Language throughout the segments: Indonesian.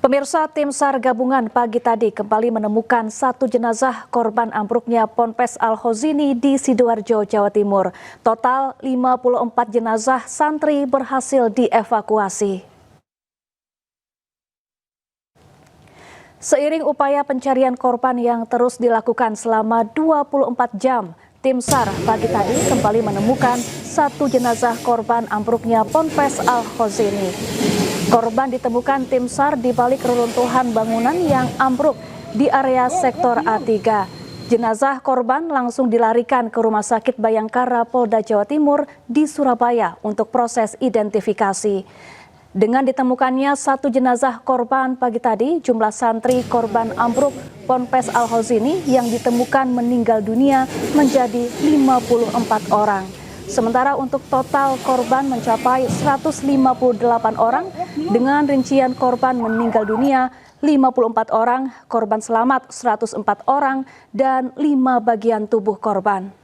Pemirsa, tim SAR gabungan pagi tadi kembali menemukan satu jenazah korban ambruknya Ponpes Al-Khozini di Sidoarjo, Jawa Timur. Total 54 jenazah santri berhasil dievakuasi. Seiring upaya pencarian korban yang terus dilakukan selama 24 jam, tim SAR pagi tadi kembali menemukan satu jenazah korban ambruknya Ponpes Al-Khozini. Korban ditemukan tim SAR di balik reruntuhan bangunan yang ambruk di area sektor A3. Jenazah korban langsung dilarikan ke Rumah Sakit Bayangkara Polda Jawa Timur di Surabaya untuk proses identifikasi. Dengan ditemukannya satu jenazah korban pagi tadi, jumlah santri korban ambruk Ponpes Al-Khozini yang ditemukan meninggal dunia menjadi 54 orang. Sementara untuk total korban mencapai 158 orang dengan rincian korban meninggal dunia 54 orang, korban selamat 104 orang, dan 5 bagian tubuh korban.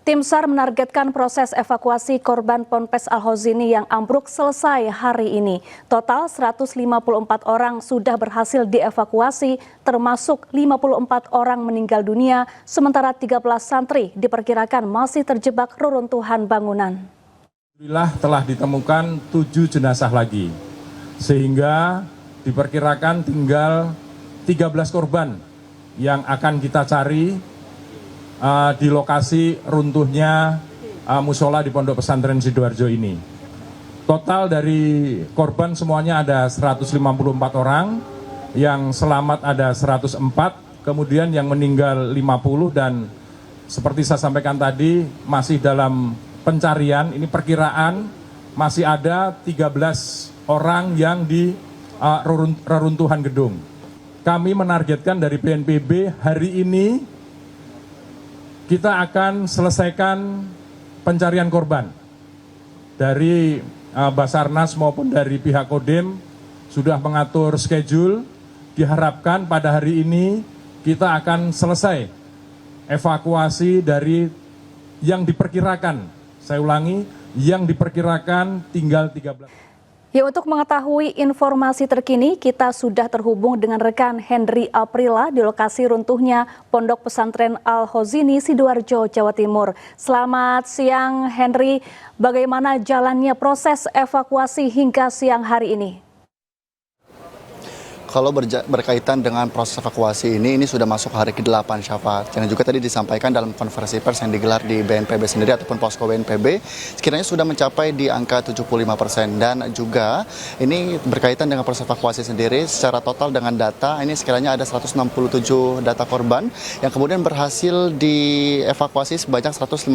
Tim SAR menargetkan proses evakuasi korban Ponpes Al-Khozini yang ambruk selesai hari ini. Total 154 orang sudah berhasil dievakuasi, termasuk 54 orang meninggal dunia, sementara 13 santri diperkirakan masih terjebak reruntuhan bangunan. Alhamdulillah telah ditemukan 7 jenazah lagi, sehingga diperkirakan tinggal 13 korban yang akan kita cari di lokasi runtuhnya musola di Pondok Pesantren Sidoarjo ini. Total dari korban semuanya ada 154 orang, yang selamat ada 104, kemudian yang meninggal 50, dan seperti saya sampaikan tadi masih dalam pencarian. Ini perkiraan masih ada 13 orang yang di reruntuhan gedung. Kami menargetkan dari BNPB hari ini kita akan selesaikan pencarian korban. Dari Basarnas maupun dari pihak Kodim sudah mengatur schedule. Diharapkan pada hari ini kita akan selesai evakuasi dari yang diperkirakan. Saya ulangi, yang diperkirakan tinggal 13. Ya, untuk mengetahui informasi terkini, kita sudah terhubung dengan rekan Henry Aprila di lokasi runtuhnya Pondok Pesantren Al-Khozini, Sidoarjo, Jawa Timur. Selamat siang, Henry. Bagaimana jalannya proses evakuasi hingga siang hari ini? Kalau berkaitan dengan proses evakuasi ini sudah masuk hari ke-8, Syafa. Yang juga tadi disampaikan dalam konferensi pers yang digelar di BNPB sendiri ataupun posko BNPB, sekiranya sudah mencapai di angka 75%. Dan juga ini berkaitan dengan proses evakuasi sendiri, secara total dengan data, ini sekiranya ada 167 data korban yang kemudian berhasil dievakuasi sebanyak 154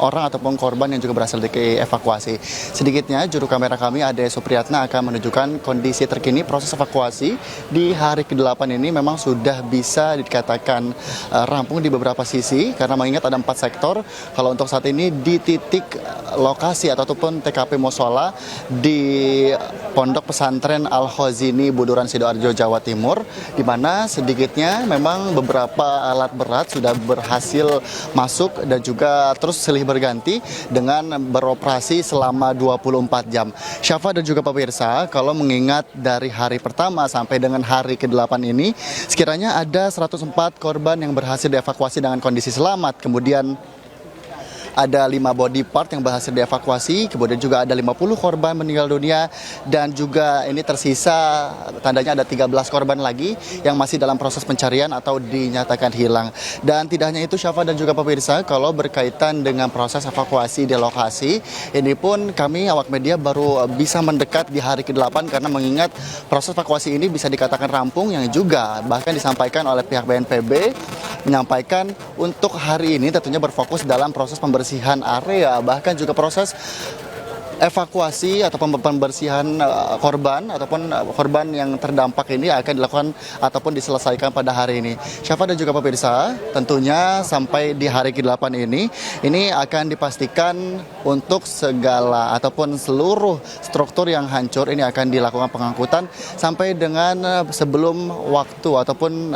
orang ataupun korban yang juga berhasil dievakuasi. Sedikitnya, juru kamera kami, Ade Supriyatna, akan menunjukkan kondisi terkini proses evakuasi di hari ke-8 ini memang sudah bisa dikatakan rampung di beberapa sisi, karena mengingat ada 4 sektor. Kalau untuk saat ini di titik lokasi ataupun TKP musola di Pondok Pesantren Al-Khozini, Buduran, Sidoarjo, Jawa Timur, di mana sedikitnya memang beberapa alat berat sudah berhasil masuk dan juga terus silih berganti dengan beroperasi selama 24 jam. Syafa dan juga pemirsa, kalau mengingat dari hari pertama sampai dengan hari ke-8 ini, sekiranya ada 104 korban yang berhasil dievakuasi dengan kondisi selamat. Kemudian ada 5 body part yang berhasil dievakuasi, kemudian juga ada 50 korban meninggal dunia, dan juga ini tersisa tandanya ada 13 korban lagi yang masih dalam proses pencarian atau dinyatakan hilang. Dan tidak hanya itu, Syafa dan juga pemirsa, kalau berkaitan dengan proses evakuasi di lokasi, ini pun kami awak media baru bisa mendekat di hari ke-8 karena mengingat proses evakuasi ini bisa dikatakan rampung, yang juga bahkan disampaikan oleh pihak BNPB menyampaikan untuk hari ini tentunya berfokus dalam proses pembersihan area, bahkan juga proses evakuasi ataupun pembersihan korban ataupun korban yang terdampak ini akan dilakukan ataupun diselesaikan pada hari ini. Syafa dan juga pemirsa, tentunya sampai di hari ke-8 ini akan dipastikan untuk segala ataupun seluruh struktur yang hancur ini akan dilakukan pengangkutan sampai dengan sebelum waktu ataupun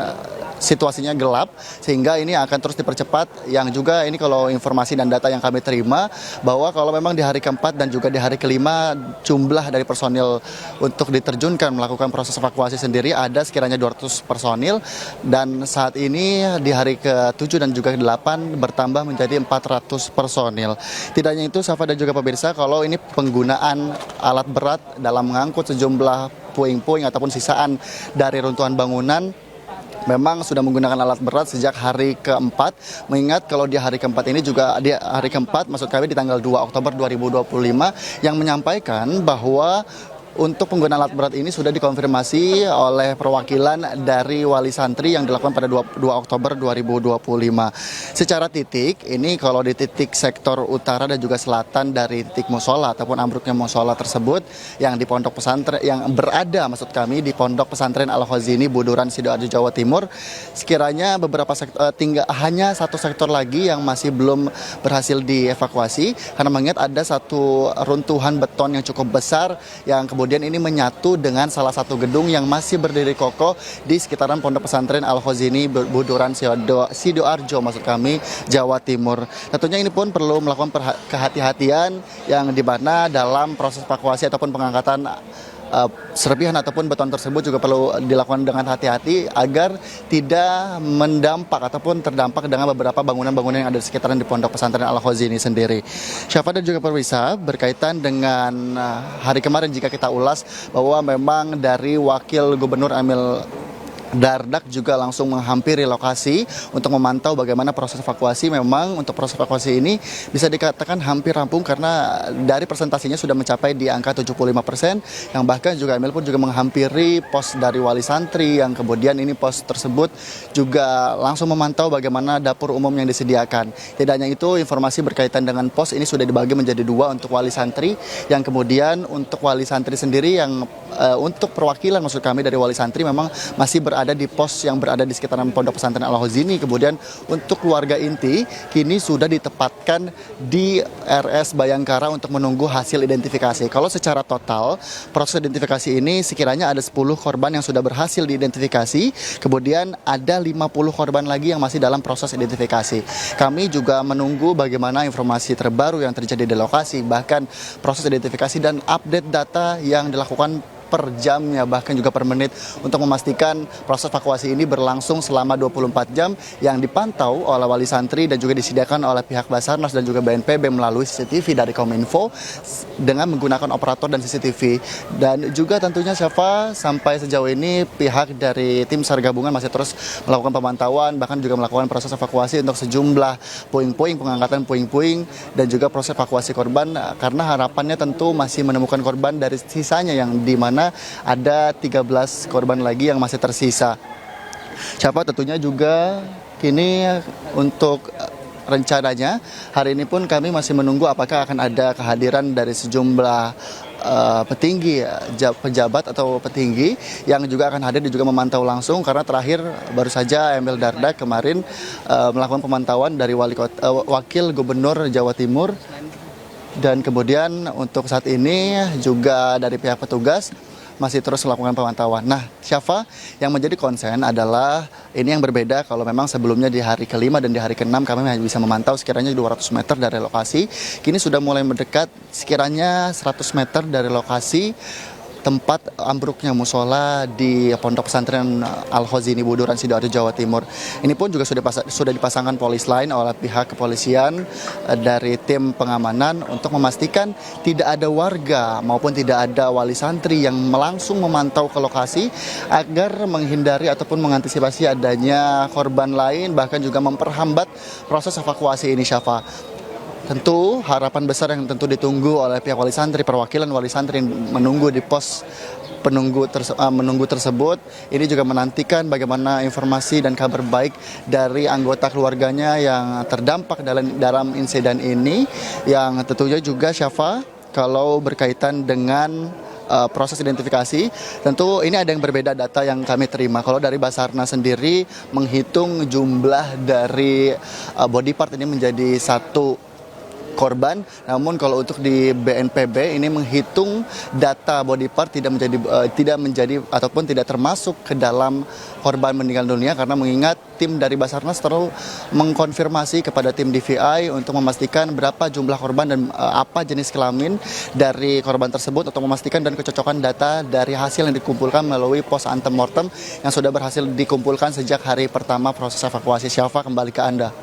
situasinya gelap, sehingga ini akan terus dipercepat. Yang juga ini kalau informasi dan data yang kami terima, bahwa kalau memang di hari keempat dan juga di hari kelima jumlah dari personil untuk diterjunkan melakukan proses evakuasi sendiri ada sekiranya 200 personil, dan saat ini di hari ke-7 dan juga ke-8 bertambah menjadi 400 personil. Tidak hanya itu, Safa dan juga pemirsa, kalau ini penggunaan alat berat dalam mengangkut sejumlah puing-puing ataupun sisaan dari runtuhan bangunan memang sudah menggunakan alat berat sejak hari keempat. Mengingat kalau di hari keempat ini juga, di hari keempat maksud kami di tanggal 2 Oktober 2025, yang menyampaikan bahwa untuk penggunaan alat berat ini sudah dikonfirmasi oleh perwakilan dari Wali Santri yang dilakukan pada 2 Oktober 2025. Secara titik, ini kalau di titik sektor utara dan juga selatan dari titik musola ataupun ambruknya musola tersebut yang di pondok pesantren, yang berada maksud kami di Pondok Pesantren Al-Khazini Buduran Sidoarjo Jawa Timur, sekiranya beberapa sektor, hanya satu sektor lagi yang masih belum berhasil dievakuasi karena mengingat ada satu runtuhan beton yang cukup besar yang kemudian ini menyatu dengan salah satu gedung yang masih berdiri kokoh di sekitaran Pondok Pesantren Al-Khazini Buduran Sidoarjo maksud kami Jawa Timur. Tentunya ini pun perlu melakukan kehati-hatian yang dimana dalam proses evakuasi ataupun pengangkatan serpihan ataupun beton tersebut juga perlu dilakukan dengan hati-hati agar tidak mendampak ataupun terdampak dengan beberapa bangunan-bangunan yang ada di sekitaran di Pondok Pesantren Al-Khazini sendiri. Syafa dan juga pemirsa, berkaitan dengan hari kemarin jika kita ulas bahwa memang dari Wakil Gubernur Emil Dardak juga langsung menghampiri lokasi untuk memantau bagaimana proses evakuasi. Memang untuk proses evakuasi ini bisa dikatakan hampir rampung karena dari presentasinya sudah mencapai di angka 75%, yang bahkan juga Emil pun juga menghampiri pos dari Wali Santri yang kemudian ini pos tersebut juga langsung memantau bagaimana dapur umum yang disediakan. Tidak hanya itu, informasi berkaitan dengan pos ini sudah dibagi menjadi 2 untuk Wali Santri, yang kemudian untuk Wali Santri sendiri yang untuk perwakilan maksud kami dari Wali Santri memang masih berada di pos yang berada di sekitaran Pondok Pesantren Al-Khazini. Kemudian untuk keluarga inti kini sudah ditempatkan di RS Bayangkara untuk menunggu hasil identifikasi. Kalau secara total proses identifikasi ini sekiranya ada 10 korban yang sudah berhasil diidentifikasi, kemudian ada 50 korban lagi yang masih dalam proses identifikasi. Kami juga menunggu bagaimana informasi terbaru yang terjadi di lokasi, bahkan proses identifikasi dan update data yang dilakukan per jamnya bahkan juga per menit untuk memastikan proses evakuasi ini berlangsung selama 24 jam yang dipantau oleh Wali Santri dan juga disediakan oleh pihak Basarnas dan juga BNPB melalui CCTV dari Kominfo dengan menggunakan operator dan CCTV. Dan juga tentunya Syafa, sampai sejauh ini pihak dari tim SAR gabungan masih terus melakukan pemantauan, bahkan juga melakukan proses evakuasi untuk sejumlah puing-puing, pengangkatan puing-puing dan juga proses evakuasi korban, karena harapannya tentu masih menemukan korban dari sisanya yang di mana ada 13 korban lagi yang masih tersisa. Siapa tentunya juga kini untuk rencananya hari ini pun kami masih menunggu apakah akan ada kehadiran dari sejumlah petinggi, pejabat atau petinggi yang juga akan hadir dan juga memantau langsung, karena terakhir baru saja Emil Dardak kemarin melakukan pemantauan dari Wakil Gubernur Jawa Timur. Dan kemudian untuk saat ini juga dari pihak petugas masih terus melakukan pemantauan. Nah, Syafa, yang menjadi konsen adalah ini yang berbeda kalau memang sebelumnya di hari kelima dan di hari keenam kami hanya bisa memantau sekiranya 200 meter dari lokasi. Kini sudah mulai mendekat sekiranya 100 meter dari lokasi tempat ambruknya musola di Pondok Pesantren Al-Khazini Buduran Sidoarjo Jawa Timur. Ini pun juga sudah dipasangkan polis lain oleh pihak kepolisian dari tim pengamanan untuk memastikan tidak ada warga maupun tidak ada wali santri yang langsung memantau ke lokasi agar menghindari ataupun mengantisipasi adanya korban lain, bahkan juga memperhambat proses evakuasi ini, Syafa. Tentu harapan besar yang tentu ditunggu oleh pihak wali santri, perwakilan wali santri menunggu di pos menunggu tersebut. Ini juga menantikan bagaimana informasi dan kabar baik dari anggota keluarganya yang terdampak dalam insiden ini, yang tentunya juga Syafa, kalau berkaitan dengan proses identifikasi, tentu ini ada yang berbeda data yang kami terima. Kalau dari Basarnas sendiri menghitung jumlah dari body part ini menjadi satu korban. Namun kalau untuk di BNPB ini menghitung data body part tidak menjadi ataupun tidak termasuk ke dalam korban meninggal dunia, karena mengingat tim dari Basarnas terus mengkonfirmasi kepada tim DVI untuk memastikan berapa jumlah korban dan apa jenis kelamin dari korban tersebut, untuk memastikan dan kecocokan data dari hasil yang dikumpulkan melalui pos antemortem yang sudah berhasil dikumpulkan sejak hari pertama proses evakuasi. Syafa, kembali ke Anda.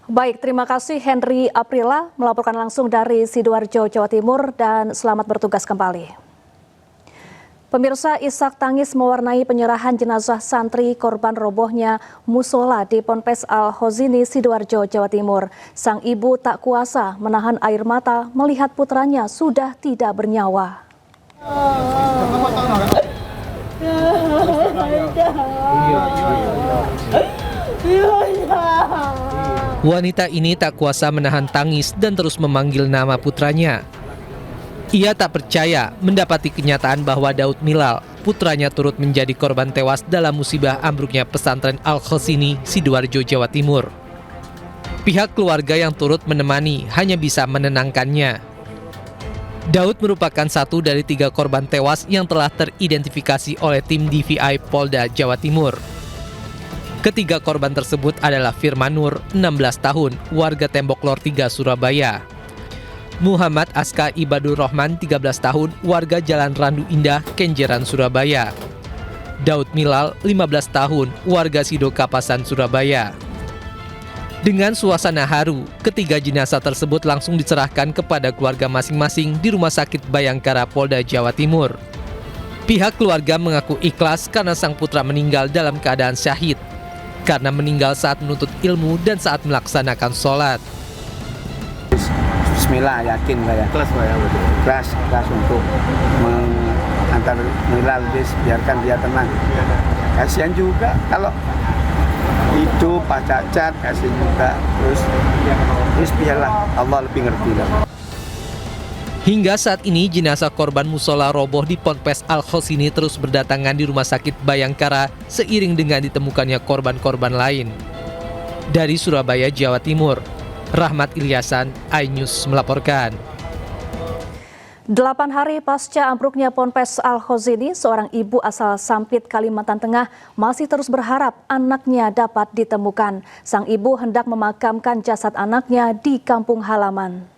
Baik, terima kasih Henry Aprila melaporkan langsung dari Sidoarjo, Jawa Timur, dan selamat bertugas kembali. Pemirsa, isak tangis mewarnai penyerahan jenazah santri korban robohnya musola di Ponpes Al-Khozini, Sidoarjo, Jawa Timur. Sang ibu tak kuasa menahan air mata melihat putranya sudah tidak bernyawa. Wanita ini tak kuasa menahan tangis dan terus memanggil nama putranya. Ia tak percaya mendapati kenyataan bahwa Daud Milal, putranya, turut menjadi korban tewas dalam musibah ambruknya pesantren Al-Khozini, Sidoarjo, Jawa Timur. Pihak keluarga yang turut menemani hanya bisa menenangkannya. Daud merupakan satu dari 3 korban tewas yang telah teridentifikasi oleh tim DVI Polda Jawa Timur. Ketiga korban tersebut adalah Firman Nur, 16 tahun, warga Tembok Lor 3, Surabaya. Muhammad Aska Ibadur Rahman, 13 tahun, warga Jalan Randu Indah, Kenjeran, Surabaya. Daud Milal, 15 tahun, warga Sido Kapasan, Surabaya. Dengan suasana haru, ketiga jenazah tersebut langsung diserahkan kepada keluarga masing-masing di Rumah Sakit Bayangkara, Polda Jawa Timur. Pihak keluarga mengaku ikhlas karena sang putra meninggal dalam keadaan syahid, karena meninggal saat menuntut ilmu dan saat melaksanakan sholat. Bismillah, yakin saya. Kelas ya, betul. Kelas untuk mengantar Milal, biarkan dia tenang. Kasihan juga kalau hidup Pak Cacat, kasihan juga. Terus biarlah, Allah lebih ngerti lah. Hingga saat ini jenazah korban musola roboh di Ponpes Al-Khozini terus berdatangan di Rumah Sakit Bayangkara seiring dengan ditemukannya korban-korban lain. Dari Surabaya, Jawa Timur, Rahmat Ilyasan, iNews melaporkan. 8 hari pasca ambruknya Ponpes Al-Khozini, seorang ibu asal Sampit, Kalimantan Tengah masih terus berharap anaknya dapat ditemukan. Sang ibu hendak memakamkan jasad anaknya di kampung halaman.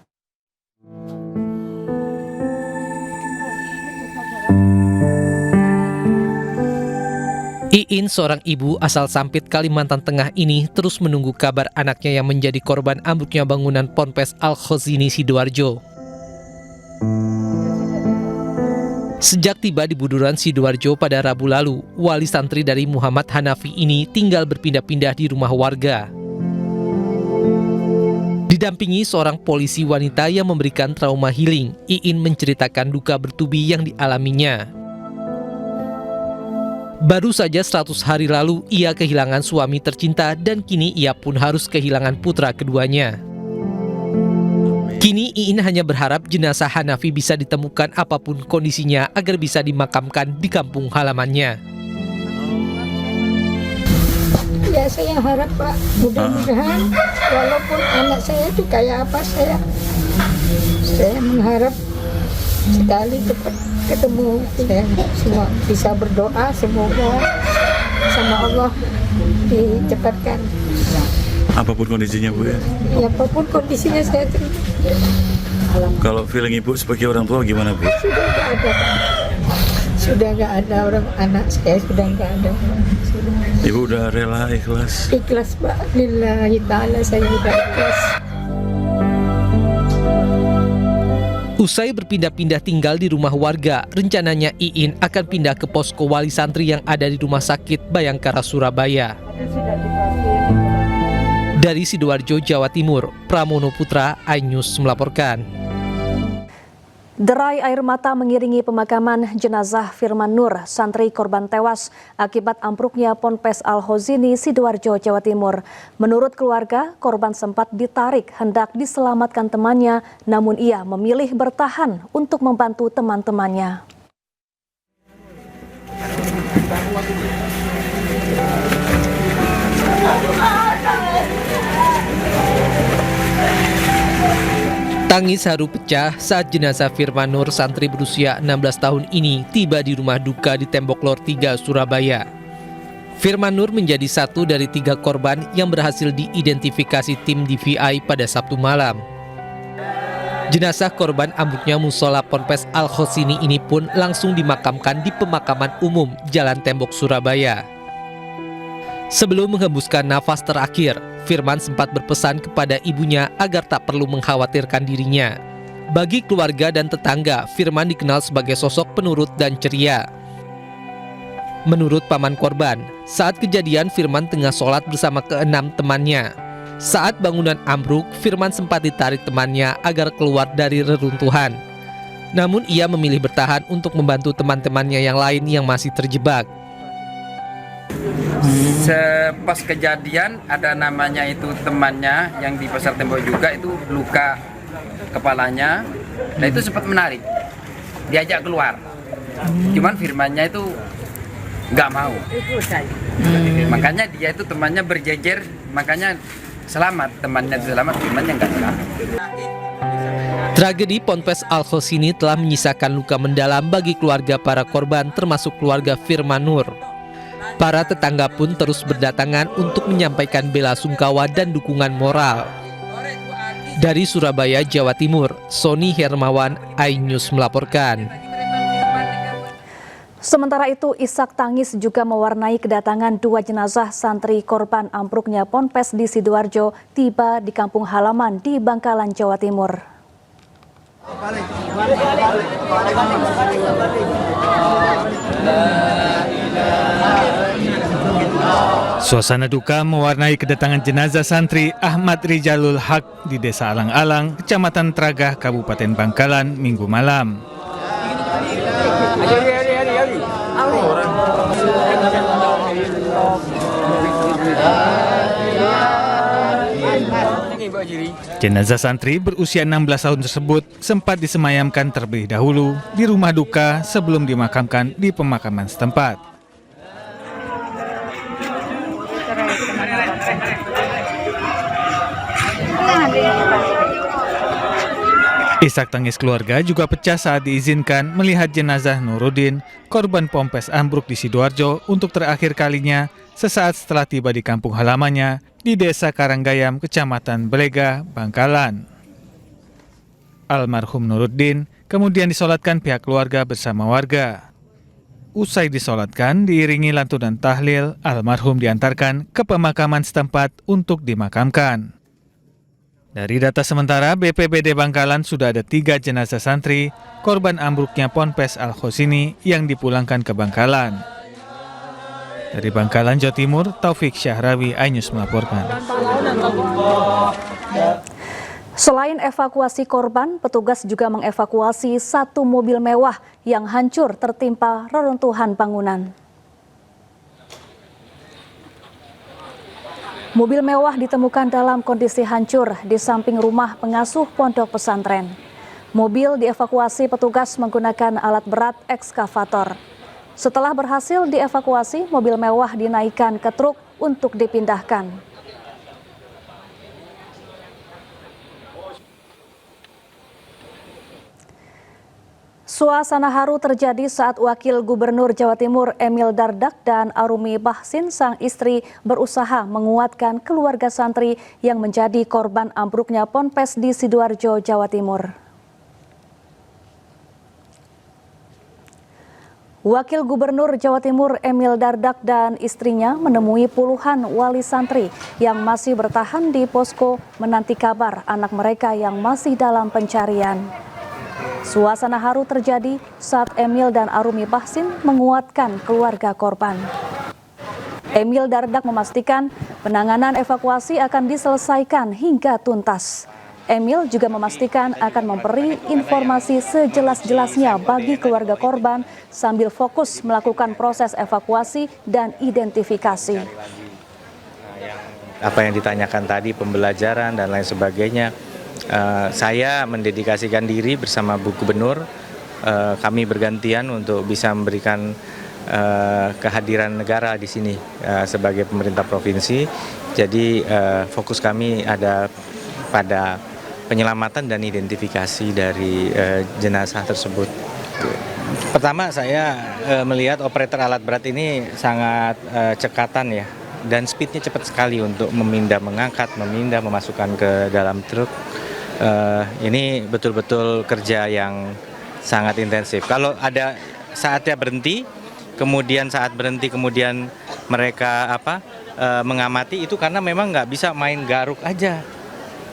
Iin, seorang ibu asal Sampit, Kalimantan Tengah ini terus menunggu kabar anaknya yang menjadi korban ambruknya bangunan Ponpes Al-Khozini, Sidoarjo. Sejak tiba di Buduran, Sidoarjo pada Rabu lalu, wali santri dari Muhammad Hanafi ini tinggal berpindah-pindah di rumah warga. Didampingi seorang polisi wanita yang memberikan trauma healing, Iin menceritakan duka bertubi yang dialaminya. Baru saja 100 hari lalu ia kehilangan suami tercinta dan kini ia pun harus kehilangan putra keduanya. Kini Iin hanya berharap jenazah Hanafi bisa ditemukan apapun kondisinya agar bisa dimakamkan di kampung halamannya. Ya saya harap Pak, mudah-mudahan walaupun anak saya itu kayak apa, saya mengharap sekali cepat ketemu. Saya semua bisa berdoa semoga sama Allah dicepatkan. Apapun kondisinya Bu ya? Ya, apapun kondisinya saya terima. Kalau feeling Ibu sebagai orang tua gimana Bu? Sudah nggak ada Pak. Sudah nggak ada orang, anak saya sudah nggak ada. Ibu udah rela ikhlas? Ikhlas Pak, lillahi ta'ala saya sudah ikhlas. Usai berpindah-pindah tinggal di rumah warga, rencananya Iin akan pindah ke posko wali santri yang ada di Rumah Sakit Bayangkara, Surabaya. Dari Sidoarjo, Jawa Timur, Pramono Putra, iNews melaporkan. Derai air mata mengiringi pemakaman jenazah Firman Nur, santri korban tewas akibat ambruknya Ponpes Al-Khozini, Sidoarjo, Jawa Timur. Menurut keluarga, korban sempat ditarik hendak diselamatkan temannya, namun ia memilih bertahan untuk membantu teman-temannya. Tangis haru pecah saat jenazah Firman Nur, santri berusia 16 tahun ini, tiba di rumah duka di Tembok Lor 3, Surabaya. Firman Nur menjadi satu dari 3 korban yang berhasil diidentifikasi tim DVI pada Sabtu malam. Jenazah korban ambruknya musola Ponpes Al-Khosini ini pun langsung dimakamkan di pemakaman umum Jalan Tembok, Surabaya. Sebelum menghembuskan nafas terakhir, Firman sempat berpesan kepada ibunya agar tak perlu mengkhawatirkan dirinya. Bagi keluarga dan tetangga, Firman dikenal sebagai sosok penurut dan ceria. Menurut paman korban, saat kejadian Firman tengah sholat bersama ke-6 temannya. Saat bangunan ambruk, Firman sempat ditarik temannya agar keluar dari reruntuhan. Namun ia memilih bertahan untuk membantu teman-temannya yang lain yang masih terjebak. Pas kejadian ada namanya itu temannya yang di pasar Tembok juga itu luka kepalanya, nah itu sempat menarik, diajak keluar, cuman Firmannya itu nggak mau, makanya dia itu temannya berjejer, makanya selamat, temannya selamat, Firmannya nggak selamat. Tragedi Ponpes Al-Khosini telah menyisakan luka mendalam bagi keluarga para korban termasuk keluarga Firman Nur. Para tetangga pun terus berdatangan untuk menyampaikan bela sungkawa dan dukungan moral. Dari Surabaya, Jawa Timur, Sony Hermawan, iNews melaporkan. Sementara itu, isak tangis juga mewarnai kedatangan 2 jenazah santri korban ambruknya Ponpes di Sidoarjo tiba di kampung halaman di Bangkalan, Jawa Timur. Suasana duka mewarnai kedatangan jenazah santri Ahmad Rijalul Haq di Desa Alang-Alang, Kecamatan Tragah, Kabupaten Bangkalan, Minggu malam. Jenazah santri berusia 16 tahun tersebut sempat disemayamkan terlebih dahulu di rumah duka sebelum dimakamkan di pemakaman setempat. Isak tangis keluarga juga pecah saat diizinkan melihat jenazah Nuruddin, korban Ponpes ambruk di Sidoarjo untuk terakhir kalinya sesaat setelah tiba di kampung halamannya di Desa Karanggayam, Kecamatan Belega, Bangkalan. Almarhum Nuruddin kemudian disolatkan pihak keluarga bersama warga. Usai disolatkan, diiringi lantunan tahlil, almarhum diantarkan ke pemakaman setempat untuk dimakamkan. Dari data sementara, BPBD Bangkalan sudah ada 3 jenazah santri korban ambruknya Ponpes Al-Khosini yang dipulangkan ke Bangkalan. Dari Bangkalan, Jawa Timur, Taufik Syahrawi, iNews melaporkan. Selain evakuasi korban, petugas juga mengevakuasi 1 mobil mewah yang hancur tertimpa reruntuhan bangunan. Mobil mewah ditemukan dalam kondisi hancur di samping rumah pengasuh pondok pesantren. Mobil dievakuasi petugas menggunakan alat berat ekskavator. Setelah berhasil dievakuasi, mobil mewah dinaikkan ke truk untuk dipindahkan. Suasana haru terjadi saat Wakil Gubernur Jawa Timur Emil Dardak dan Arumi Bahsin sang istri berusaha menguatkan keluarga santri yang menjadi korban ambruknya Ponpes di Sidoarjo, Jawa Timur. Wakil Gubernur Jawa Timur Emil Dardak dan istrinya menemui puluhan wali santri yang masih bertahan di posko menanti kabar anak mereka yang masih dalam pencarian. Suasana haru terjadi saat Emil dan Arumi Bahsin menguatkan keluarga korban. Emil Dardak memastikan penanganan evakuasi akan diselesaikan hingga tuntas. Emil juga memastikan akan memberi informasi sejelas-jelasnya bagi keluarga korban sambil fokus melakukan proses evakuasi dan identifikasi. Apa yang ditanyakan tadi, pembelajaran dan lain sebagainya, saya mendedikasikan diri bersama Bu Gubernur, kami bergantian untuk bisa memberikan kehadiran negara di sini sebagai pemerintah provinsi. Jadi fokus kami ada pada penyelamatan dan identifikasi dari jenazah tersebut. Pertama saya melihat operator alat berat ini sangat cekatan ya, dan speednya cepat sekali untuk memindah, mengangkat, memindah, memasukkan ke dalam truk. Ini betul-betul kerja yang sangat intensif. Kalau ada saatnya berhenti, kemudian mereka mengamati, itu karena memang nggak bisa main garuk aja.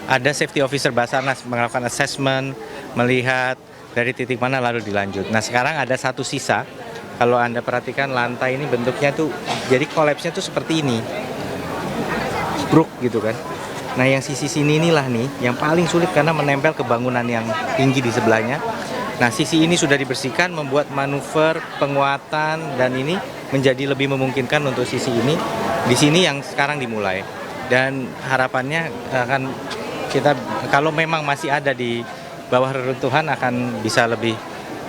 Ada safety officer Basarnas melakukan assessment, melihat dari titik mana lalu dilanjut. Nah sekarang ada satu sisa, kalau Anda perhatikan lantai ini bentuknya tuh, jadi collapse-nya tuh seperti ini, stroke gitu kan. Nah yang sisi sini inilah nih yang paling sulit karena menempel ke bangunan yang tinggi di sebelahnya. Nah sisi ini sudah dibersihkan, membuat manuver, penguatan, dan ini menjadi lebih memungkinkan untuk sisi ini. Di sini yang sekarang dimulai, dan harapannya akan kita, kalau memang masih ada di bawah reruntuhan, akan bisa lebih.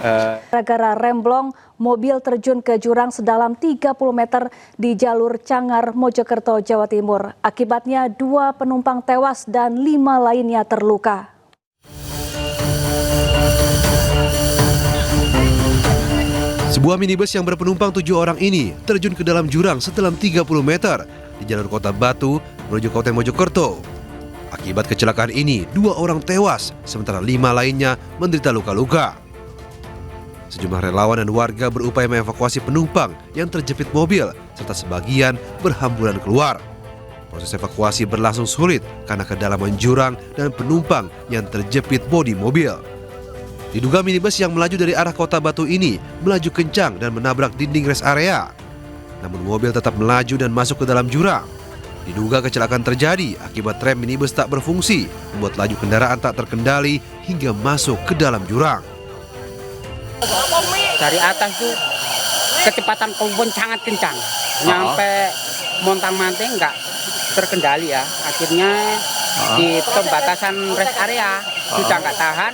Gara-gara remblong, mobil terjun ke jurang sedalam 30 meter di jalur Cangar, Mojokerto, Jawa Timur. Akibatnya 2 penumpang tewas dan 5 lainnya terluka. Sebuah minibus yang berpenumpang 7 orang ini terjun ke dalam jurang sedalam 30 meter di jalur Kota Batu menuju Kabupaten Mojokerto. Akibat kecelakaan ini, 2 orang tewas, sementara 5 lainnya menderita luka-luka. Sejumlah relawan dan warga berupaya mengevakuasi penumpang yang terjepit mobil, serta sebagian berhamburan keluar. Proses evakuasi berlangsung sulit karena kedalaman jurang dan penumpang yang terjepit bodi mobil. Diduga minibus yang melaju dari arah Kota Batu ini melaju kencang dan menabrak dinding rest area. Namun mobil tetap melaju dan masuk ke dalam jurang. Diduga kecelakaan terjadi akibat rem minibus tak berfungsi, membuat laju kendaraan tak terkendali hingga masuk ke dalam jurang. Dari atas tuh kecepatan kompon sangat kencang, nyampe montang-manting nggak terkendali ya. Akhirnya di pembatasan rest area sudah nggak tahan,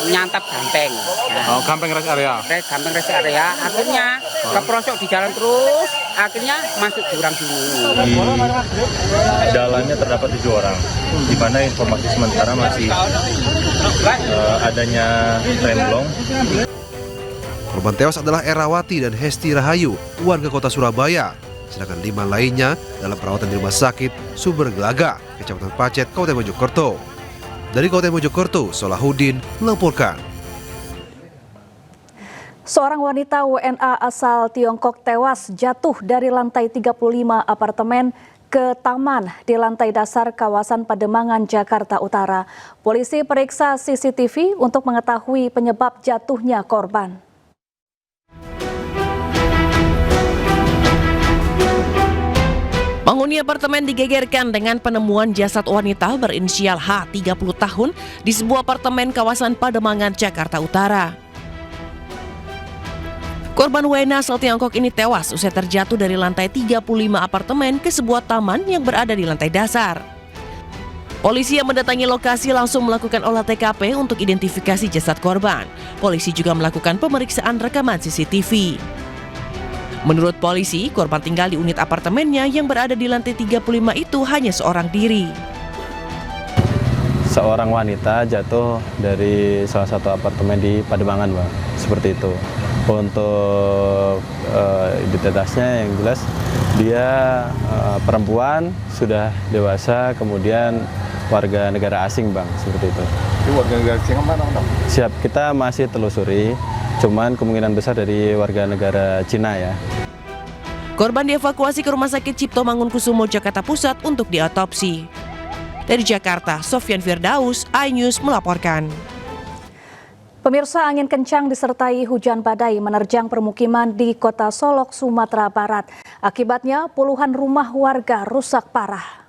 nyantap gampeng. Gampeng rest area. Gampeng rest area, akhirnya keprosok di jalan terus, akhirnya masuk jurang sini. Jalannya terdapat 7 orang, di mana informasi sementara masih adanya remblong. Korban tewas adalah Erawati dan Hesti Rahayu, warga Kota Surabaya. Sedangkan 5 lainnya dalam perawatan di Rumah Sakit Sumber Gelaga, Kecamatan Pacet, Kabupaten Mojokerto. Dari Kabupaten Mojokerto, Solahuddin melaporkan. Seorang wanita WNA asal Tiongkok tewas jatuh dari lantai 35 apartemen ke taman di lantai dasar kawasan Pademangan, Jakarta Utara. Polisi periksa CCTV untuk mengetahui penyebab jatuhnya korban. Penghuni apartemen digegerkan dengan penemuan jasad wanita berinisial H, 30 tahun, di sebuah apartemen kawasan Pademangan, Jakarta Utara. Korban WNA asal Tiongkok ini tewas usai terjatuh dari lantai 35 apartemen ke sebuah taman yang berada di lantai dasar. Polisi yang mendatangi lokasi langsung melakukan olah TKP untuk identifikasi jasad korban. Polisi juga melakukan pemeriksaan rekaman CCTV. Menurut polisi, korban tinggal di unit apartemennya yang berada di lantai 35 itu hanya seorang diri. Seorang wanita jatuh dari salah satu apartemen di Pademangan, Bang. Seperti itu. Untuk identitasnya yang jelas dia perempuan, sudah dewasa, kemudian warga negara asing, Bang. Seperti itu. Ini warga negara asing mana, Bang? Siap, kita masih telusuri. Cuman kemungkinan besar dari warga negara Cina ya. Korban dievakuasi ke Rumah Sakit Cipto Mangunkusumo, Jakarta Pusat untuk diotopsi. Dari Jakarta, Sofyan Firdaus, iNews melaporkan. Pemirsa, angin kencang disertai hujan badai menerjang permukiman di Kota Solok, Sumatera Barat. Akibatnya puluhan rumah warga rusak parah.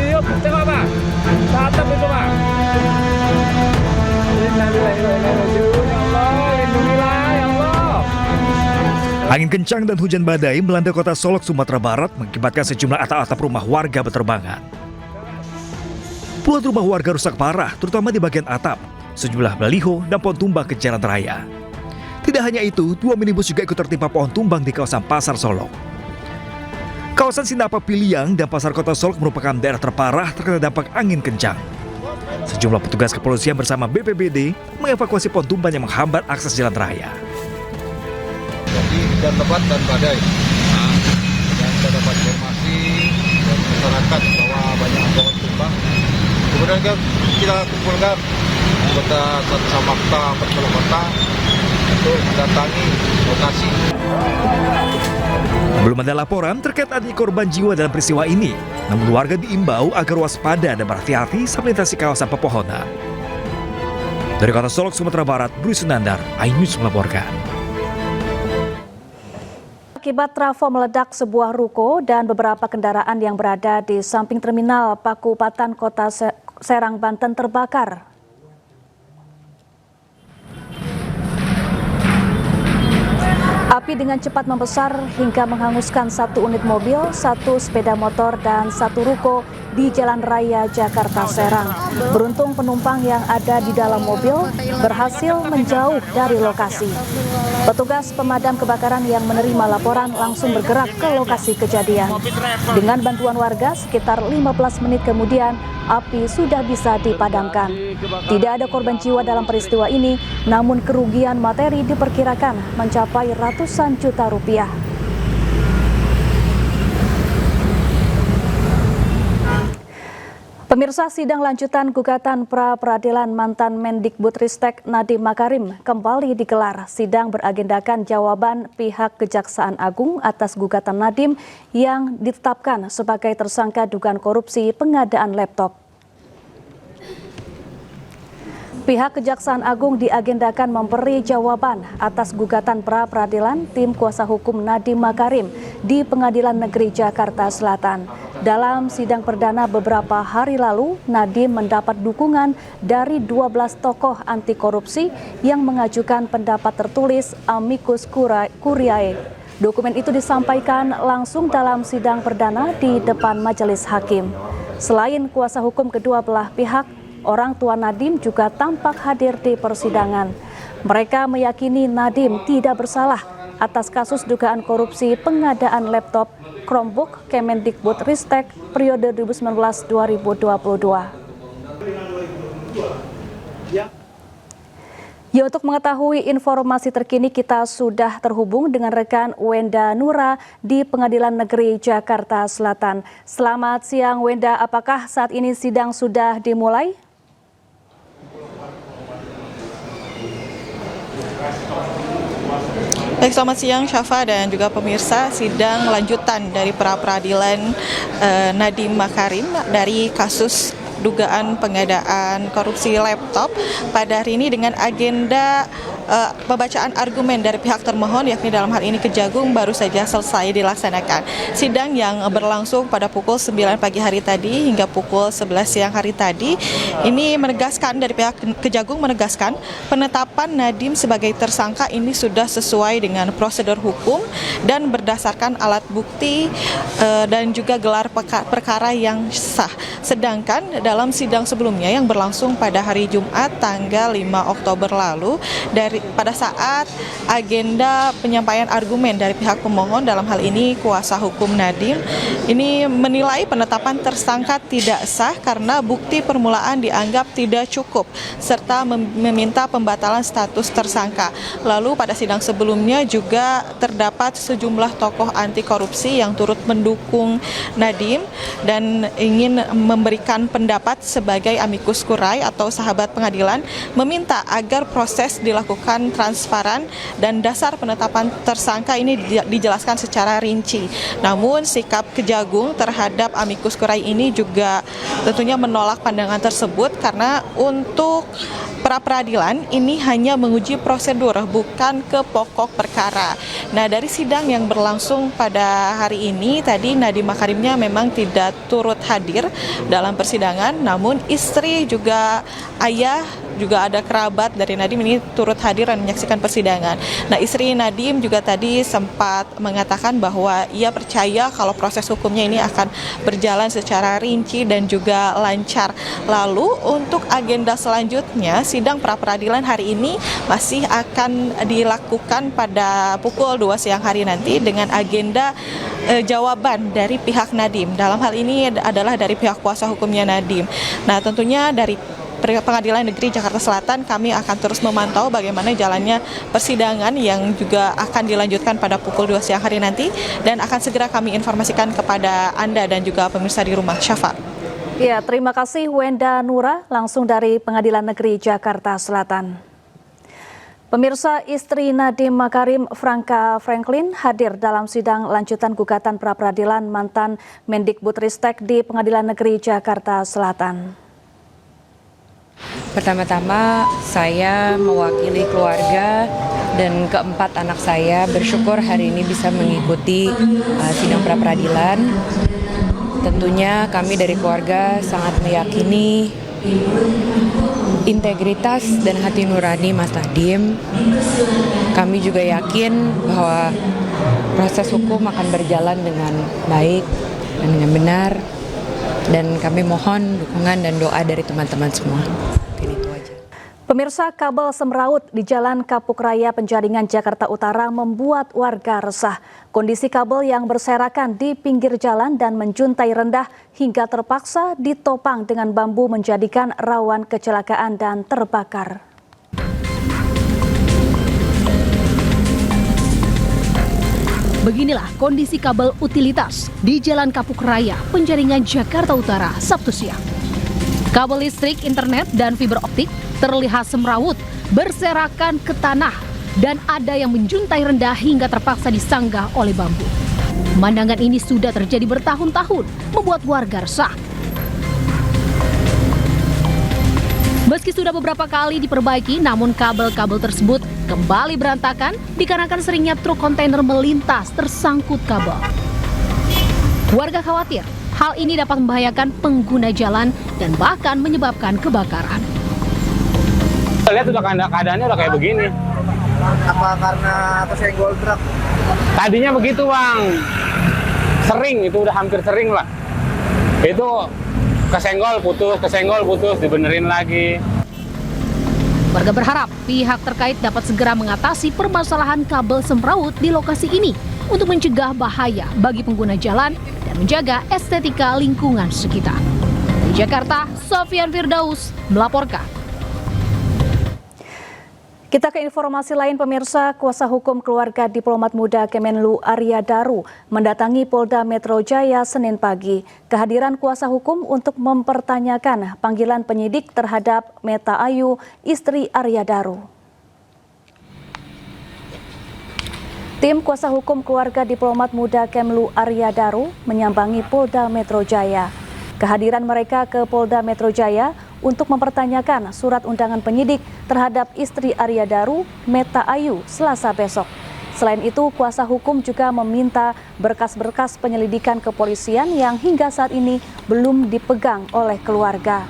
Yuk, tengok Pak. Tatap itu Pak. Angin kencang dan hujan badai melanda Kota Solok, Sumatera Barat mengakibatkan sejumlah atap-atap rumah warga berterbangan. Puluhan rumah warga rusak parah, terutama di bagian atap, sejumlah baliho dan pohon tumbang ke jalan raya. Tidak hanya itu, 2 minibus juga ikut tertimpa pohon tumbang di kawasan Pasar Solok. Kawasan Sinapa Piliang dan Pasar Kota Solok merupakan daerah terparah terkena dampak angin kencang. Sejumlah petugas kepolisian bersama BPBD mengevakuasi pohon tumbang yang menghambat akses jalan raya. Jadi hujan lebat dan badai. Dan kita dapat informasi dari masyarakat bahwa banyak pohon tumbang. Kemudian kita kumpulkan anggota Samapta Pertolongan Kota untuk mendatangi lokasi. Belum ada laporan terkait adanya korban jiwa dalam peristiwa ini, namun warga diimbau agar waspada dan berhati-hati saat melintasi kawasan pepohonan. Dari Kota Solok, Sumatera Barat, Budi Sunandar, iNews melaporkan. Akibat trafo meledak sebuah ruko dan beberapa kendaraan yang berada di samping terminal Pakupatan Kota Serang, Banten terbakar. Api dengan cepat membesar hingga menghanguskan 1 unit mobil, 1 sepeda motor, dan 1 ruko di Jalan Raya Jakarta Serang. Beruntung penumpang yang ada di dalam mobil berhasil menjauh dari lokasi. Petugas pemadam kebakaran yang menerima laporan langsung bergerak ke lokasi kejadian. Dengan bantuan warga, sekitar 15 menit kemudian, api sudah bisa dipadamkan. Tidak ada korban jiwa dalam peristiwa ini, namun kerugian materi diperkirakan mencapai ratusan juta rupiah. Pemirsa, sidang lanjutan gugatan pra-peradilan mantan Mendikbudristek Nadiem Makarim kembali digelar. Sidang beragendakan jawaban pihak Kejaksaan Agung atas gugatan Nadiem yang ditetapkan sebagai tersangka dugaan korupsi pengadaan laptop. Pihak Kejaksaan Agung diagendakan memberi jawaban atas gugatan pra-peradilan tim kuasa hukum Nadiem Makarim di Pengadilan Negeri Jakarta Selatan. Dalam sidang perdana beberapa hari lalu, Nadiem mendapat dukungan dari 12 tokoh anti korupsi yang mengajukan pendapat tertulis amicus curiae. Dokumen itu disampaikan langsung dalam sidang perdana di depan majelis hakim. Selain kuasa hukum kedua belah pihak, orang tua Nadiem juga tampak hadir di persidangan. Mereka meyakini Nadiem tidak bersalah atas kasus dugaan korupsi pengadaan laptop Chromebook Kemendikbudristek periode 2019-2022. Ya, untuk mengetahui informasi terkini kita sudah terhubung dengan rekan Wenda Nura di Pengadilan Negeri Jakarta Selatan. Selamat siang Wenda, apakah saat ini sidang sudah dimulai? Baik, selamat siang Syafa dan juga pemirsa. Sidang lanjutan dari pra-peradilan Nadiem Makarim dari kasus dugaan pengadaan korupsi laptop pada hari ini dengan agenda pembacaan argumen dari pihak termohon, yakni dalam hal ini Kejagung, baru saja selesai dilaksanakan. Sidang yang berlangsung pada pukul 9 pagi hari tadi hingga pukul 11 siang hari tadi ini menegaskan, dari pihak Kejagung menegaskan penetapan Nadiem sebagai tersangka ini sudah sesuai dengan prosedur hukum dan berdasarkan alat bukti dan juga gelar perkara yang sah. Sedangkan dalam sidang sebelumnya yang berlangsung pada hari Jumat tanggal 5 Oktober lalu, pada saat agenda penyampaian argumen dari pihak pemohon, dalam hal ini kuasa hukum Nadiem, ini menilai penetapan tersangka tidak sah karena bukti permulaan dianggap tidak cukup serta meminta pembatalan status tersangka. Lalu pada sidang sebelumnya juga terdapat sejumlah tokoh anti korupsi yang turut mendukung Nadiem dan ingin memberikan pendapat sebagai amicus curiae atau sahabat pengadilan, meminta agar proses dilakukan transparan dan dasar penetapan tersangka ini dijelaskan secara rinci. Namun sikap Kejagung terhadap amicus curiae ini juga tentunya menolak pandangan tersebut karena untuk pra-peradilan ini hanya menguji prosedur, bukan ke pokok perkara. Nah, dari sidang yang berlangsung pada hari ini tadi, Nadiem Makarimnya memang tidak turut hadir dalam persidangan, namun istri juga ayah juga ada kerabat dari Nadiem ini turut hadir dan menyaksikan persidangan. Nah, istri Nadiem juga tadi sempat mengatakan bahwa ia percaya kalau proses hukumnya ini akan berjalan secara rinci dan juga lancar. Lalu untuk agenda selanjutnya, sidang pra-peradilan hari ini masih akan dilakukan pada pukul 2 siang hari nanti dengan agenda jawaban dari pihak Nadiem. Dalam hal ini adalah dari pihak kuasa hukumnya Nadiem. Nah, tentunya dari Pengadilan Negeri Jakarta Selatan kami akan terus memantau bagaimana jalannya persidangan yang juga akan dilanjutkan pada pukul 2 siang hari nanti dan akan segera kami informasikan kepada Anda dan juga pemirsa di rumah. Syafa. Ya, terima kasih Wenda Nura langsung dari Pengadilan Negeri Jakarta Selatan. Pemirsa, istri Nadiem Makarim, Franka Franklin, hadir dalam sidang lanjutan gugatan pra-peradilan mantan Mendikbudristek di Pengadilan Negeri Jakarta Selatan. Pertama-tama saya mewakili keluarga dan keempat anak saya bersyukur hari ini bisa mengikuti sidang pra-peradilan. Tentunya kami dari keluarga sangat meyakini integritas dan hati nurani Mas Nadiem. Kami juga yakin bahwa proses hukum akan berjalan dengan baik dan dengan benar. Dan kami mohon dukungan dan doa dari teman-teman semua. Itu aja. Pemirsa, kabel semraut di Jalan Kapuk Raya Penjaringan Jakarta Utara membuat warga resah. Kondisi kabel yang berserakan di pinggir jalan dan menjuntai rendah hingga terpaksa ditopang dengan bambu menjadikan rawan kecelakaan dan terbakar. Beginilah kondisi kabel utilitas di Jalan Kapuk Raya, Penjaringan Jakarta Utara, Sabtu siang. Kabel listrik, internet, dan fiber optik terlihat semrawut, berserakan ke tanah, dan ada yang menjuntai rendah hingga terpaksa disanggah oleh bambu. Pemandangan ini sudah terjadi bertahun-tahun, membuat warga resah. Meski sudah beberapa kali diperbaiki, namun kabel-kabel tersebut kembali berantakan dikarenakan seringnya truk kontainer melintas tersangkut kabel. Warga khawatir hal ini dapat membahayakan pengguna jalan dan bahkan menyebabkan kebakaran. Lihat udah keadaannya udah kayak begini. Apa karena kesenggol truk? Tadinya begitu, Bang. Sering, itu udah hampir sering lah. Itu kesenggol putus, dibenerin lagi. Warga berharap pihak terkait dapat segera mengatasi permasalahan kabel semraut di lokasi ini untuk mencegah bahaya bagi pengguna jalan dan menjaga estetika lingkungan sekitar. Di Jakarta, Sofian Firdaus melaporkan. Kita ke informasi lain, pemirsa. Kuasa hukum keluarga diplomat muda Kemenlu Arya Daru mendatangi Polda Metro Jaya Senin pagi. Kehadiran kuasa hukum untuk mempertanyakan panggilan penyidik terhadap Meta Ayu, istri Arya Daru. Tim kuasa hukum keluarga diplomat muda Kemlu Arya Daru menyambangi Polda Metro Jaya. Kehadiran mereka ke Polda Metro Jaya untuk mempertanyakan surat undangan penyidik terhadap istri Arya Daru, Meta Ayu, Selasa besok. Selain itu, kuasa hukum juga meminta berkas-berkas penyelidikan kepolisian yang hingga saat ini belum dipegang oleh keluarga.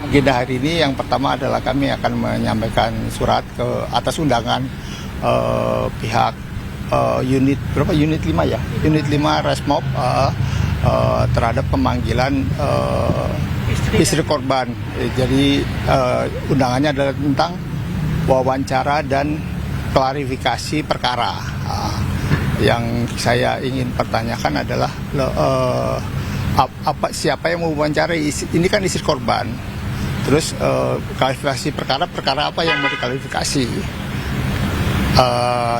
Agenda hari ini yang pertama adalah kami akan menyampaikan surat ke atas undangan pihak unit 5 ya, unit 5 Resmob terhadap pemanggilan istri korban. Jadi undangannya adalah tentang wawancara dan klarifikasi perkara. Yang saya ingin pertanyakan adalah siapa yang mau wawancarai? Ini kan istri korban. Terus klarifikasi perkara apa yang mau diklarifikasi?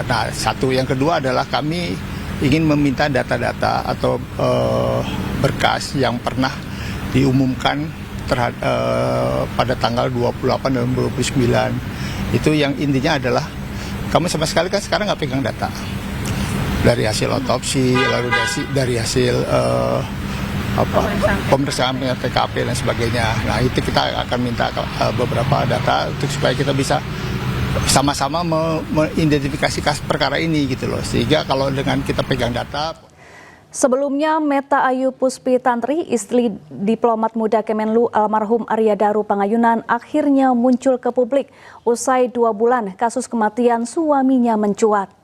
Nah, satu. Yang kedua adalah kami ingin meminta data-data atau berkas yang pernah diumumkan pada tanggal 28 dan 29. Itu yang intinya adalah kami sama sekali kan sekarang nggak pegang data dari hasil otopsi, lalu dari hasil pemeriksaan TKP dan sebagainya. Nah, itu kita akan minta beberapa data untuk supaya kita bisa sama-sama mengidentifikasi perkara ini gitu loh. Sehingga kalau dengan kita pegang data. Sebelumnya, Meta Ayu Puspi Tantri, istri diplomat muda Kemenlu almarhum Arya Daru Pangayunan, akhirnya muncul ke publik usai 2 bulan kasus kematian suaminya mencuat.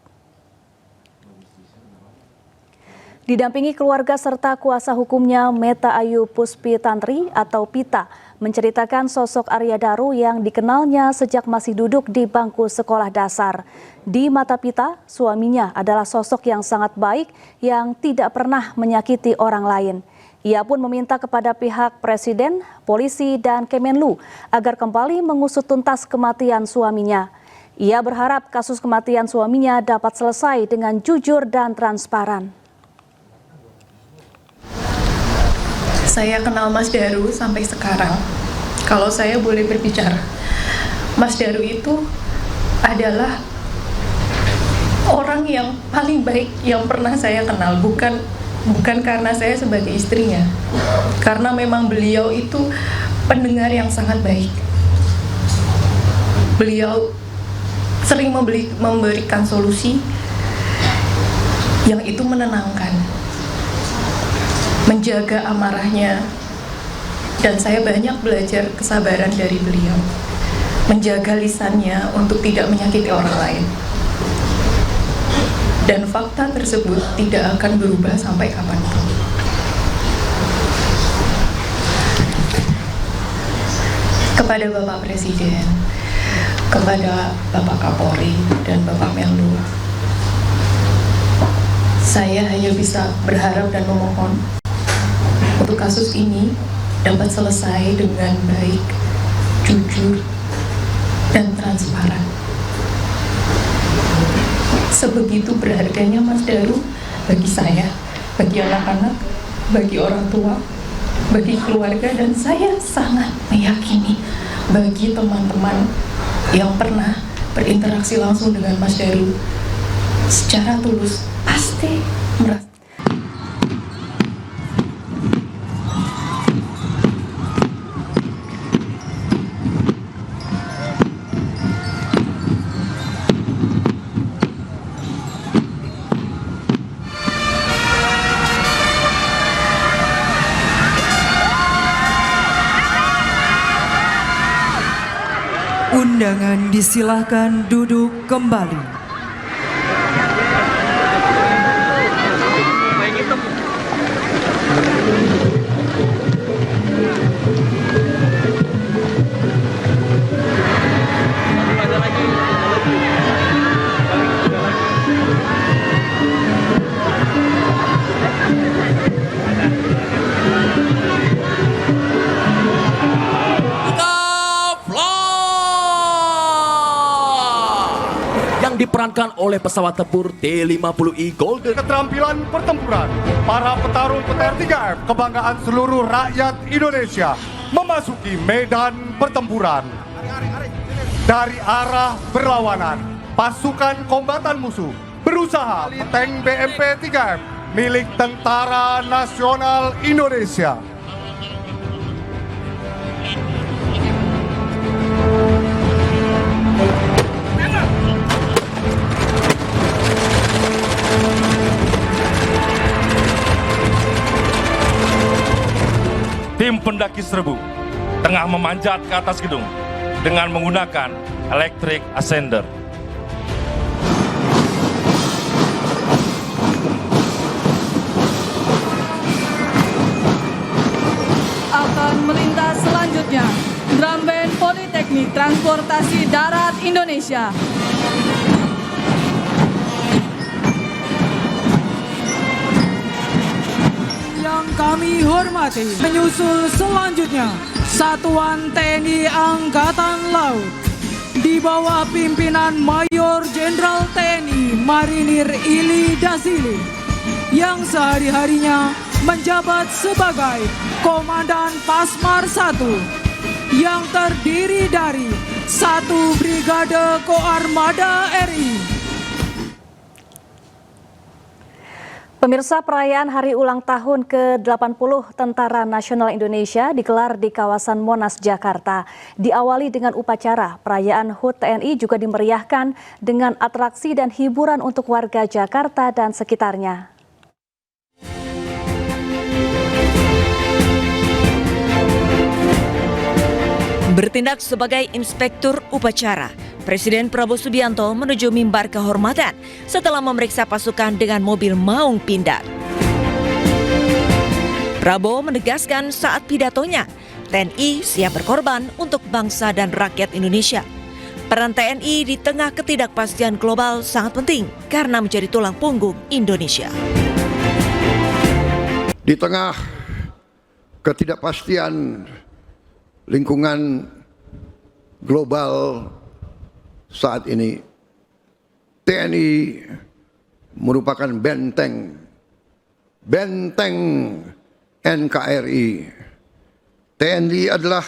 Didampingi keluarga serta kuasa hukumnya, Meta Ayu Puspi Tantri atau Pita menceritakan sosok Arya Daru yang dikenalnya sejak masih duduk di bangku sekolah dasar. Di mata Pita, suaminya adalah sosok yang sangat baik yang tidak pernah menyakiti orang lain. Ia pun meminta kepada pihak Presiden, polisi, dan Kemenlu agar kembali mengusut tuntas kematian suaminya. Ia berharap kasus kematian suaminya dapat selesai dengan jujur dan transparan. Saya kenal Mas Daru sampai sekarang. Kalau saya boleh berbicara, Mas Daru itu adalah orang yang paling baik yang pernah saya kenal. Bukan karena saya sebagai istrinya, karena memang beliau itu pendengar yang sangat baik. Beliau sering memberikan solusi yang itu menenangkan, menjaga amarahnya, dan saya banyak belajar kesabaran dari beliau, menjaga lisannya untuk tidak menyakiti orang lain. Dan fakta tersebut tidak akan berubah sampai kapanpun. Kepada Bapak Presiden, kepada Bapak Kapolri dan Bapak Menlu, saya hanya bisa berharap dan memohon untuk kasus ini dapat selesai dengan baik, jujur, dan transparan. Sebegitu berharganya Mas Daru bagi saya, bagi anak-anak, bagi orang tua, bagi keluarga, dan saya sangat meyakini bagi teman-teman yang pernah berinteraksi langsung dengan Mas Daru secara tulus pasti merasa. Undangan disilahkan duduk kembali. Diperankan oleh pesawat tempur T-50I Golden. Keterampilan pertempuran para petarung petir 3F kebanggaan seluruh rakyat Indonesia memasuki medan pertempuran. Dari arah berlawanan, pasukan kombatan musuh berusaha tank BMP 3F milik Tentara Nasional Indonesia. Tim pendaki serbu tengah memanjat ke atas gedung dengan menggunakan electric ascender. Akan melintas selanjutnya Drum Band Politeknik Transportasi Darat Indonesia. Yang kami hormati, menyusul selanjutnya Satuan TNI Angkatan Laut di bawah pimpinan Mayor Jenderal TNI Marinir Ili Dasili yang sehari-harinya menjabat sebagai Komandan Pasmar 1 yang terdiri dari 1 Brigade Koarmada RI. Pemirsa, perayaan Hari Ulang Tahun ke-80 Tentara Nasional Indonesia digelar di kawasan Monas, Jakarta. Diawali dengan upacara, perayaan HUT TNI juga dimeriahkan dengan atraksi dan hiburan untuk warga Jakarta dan sekitarnya. Bertindak sebagai inspektur upacara, Presiden Prabowo Subianto menuju mimbar kehormatan setelah memeriksa pasukan dengan mobil maung pindad. Prabowo menegaskan saat pidatonya, TNI siap berkorban untuk bangsa dan rakyat Indonesia. Peran TNI di tengah ketidakpastian global sangat penting karena menjadi tulang punggung Indonesia. Di tengah ketidakpastian lingkungan global saat ini, TNI merupakan benteng NKRI. TNI adalah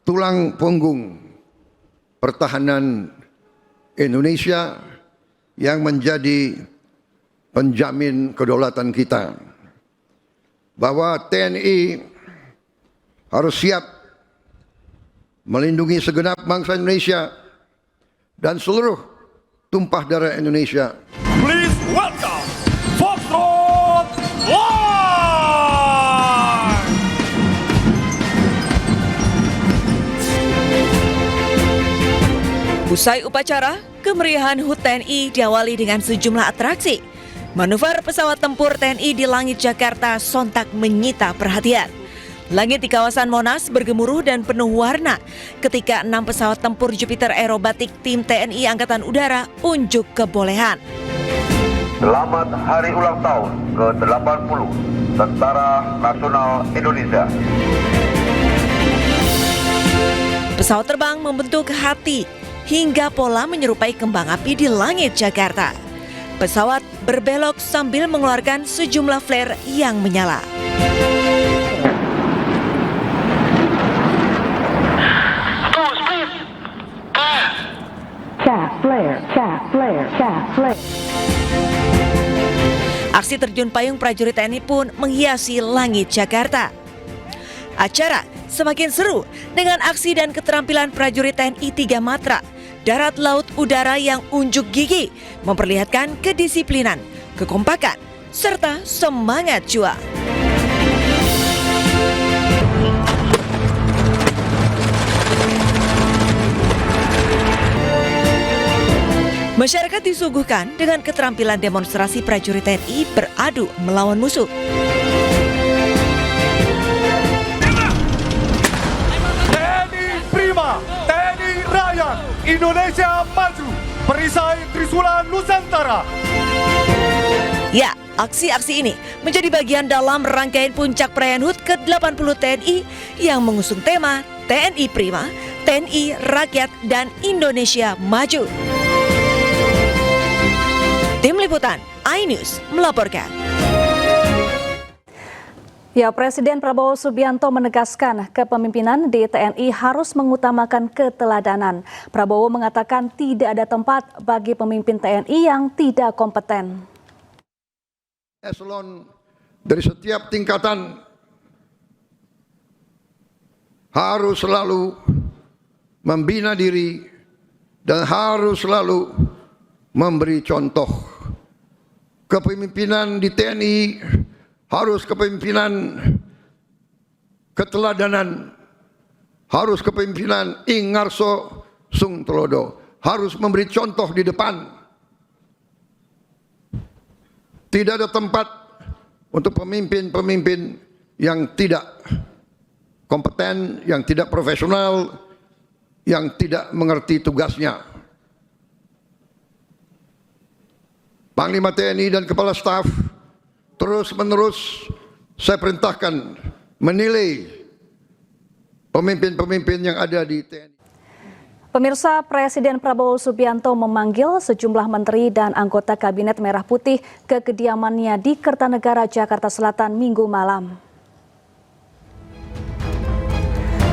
tulang punggung pertahanan Indonesia yang menjadi penjamin kedaulatan kita. Bahwa TNI harus siap melindungi segenap bangsa Indonesia dan seluruh tumpah darah Indonesia. Please welcome Foxtrot Live! Usai upacara, kemeriahan HUT TNI diawali dengan sejumlah atraksi. Manuver pesawat tempur TNI di langit Jakarta sontak menyita perhatian. Langit di kawasan Monas bergemuruh dan penuh warna ketika 6 pesawat tempur Jupiter Aerobatik tim TNI Angkatan Udara unjuk kebolehan. Selamat Hari Ulang Tahun ke-80 Tentara Nasional Indonesia. Pesawat terbang membentuk hati hingga pola menyerupai kembang api di langit Jakarta. Pesawat berbelok sambil mengeluarkan sejumlah flare yang menyala. Aksi terjun payung prajurit TNI pun menghiasi langit Jakarta. Acara semakin seru dengan aksi dan keterampilan prajurit TNI 3 matra, darat, laut, udara yang unjuk gigi, memperlihatkan kedisiplinan, kekompakan, serta semangat juang. Masyarakat disuguhkan dengan keterampilan demonstrasi prajurit TNI beradu melawan musuh. TNI Prima, TNI Rakyat, Indonesia Maju, perisai Trisula Nusantara. Ya, aksi-aksi ini menjadi bagian dalam rangkaian puncak perayaan HUT ke-80 TNI yang mengusung tema TNI Prima, TNI Rakyat, dan Indonesia Maju. Tim Liputan iNews melaporkan. Ya, Presiden Prabowo Subianto menegaskan kepemimpinan di TNI harus mengutamakan keteladanan. Prabowo mengatakan tidak ada tempat bagi pemimpin TNI yang tidak kompeten. Eselon dari setiap tingkatan harus selalu membina diri dan harus selalu memberi contoh. Kepemimpinan di TNI harus kepemimpinan keteladanan, harus kepemimpinan Ingarso Sung Telodo, harus memberi contoh di depan. Tidak ada tempat untuk pemimpin-pemimpin yang tidak kompeten, yang tidak profesional, yang tidak mengerti tugasnya. Panglima TNI dan Kepala Staf terus-menerus saya perintahkan menilai pemimpin-pemimpin yang ada di TNI. Pemirsa, Presiden Prabowo Subianto memanggil sejumlah menteri dan anggota Kabinet Merah Putih ke kediamannya di Kertanegara, Jakarta Selatan Minggu malam.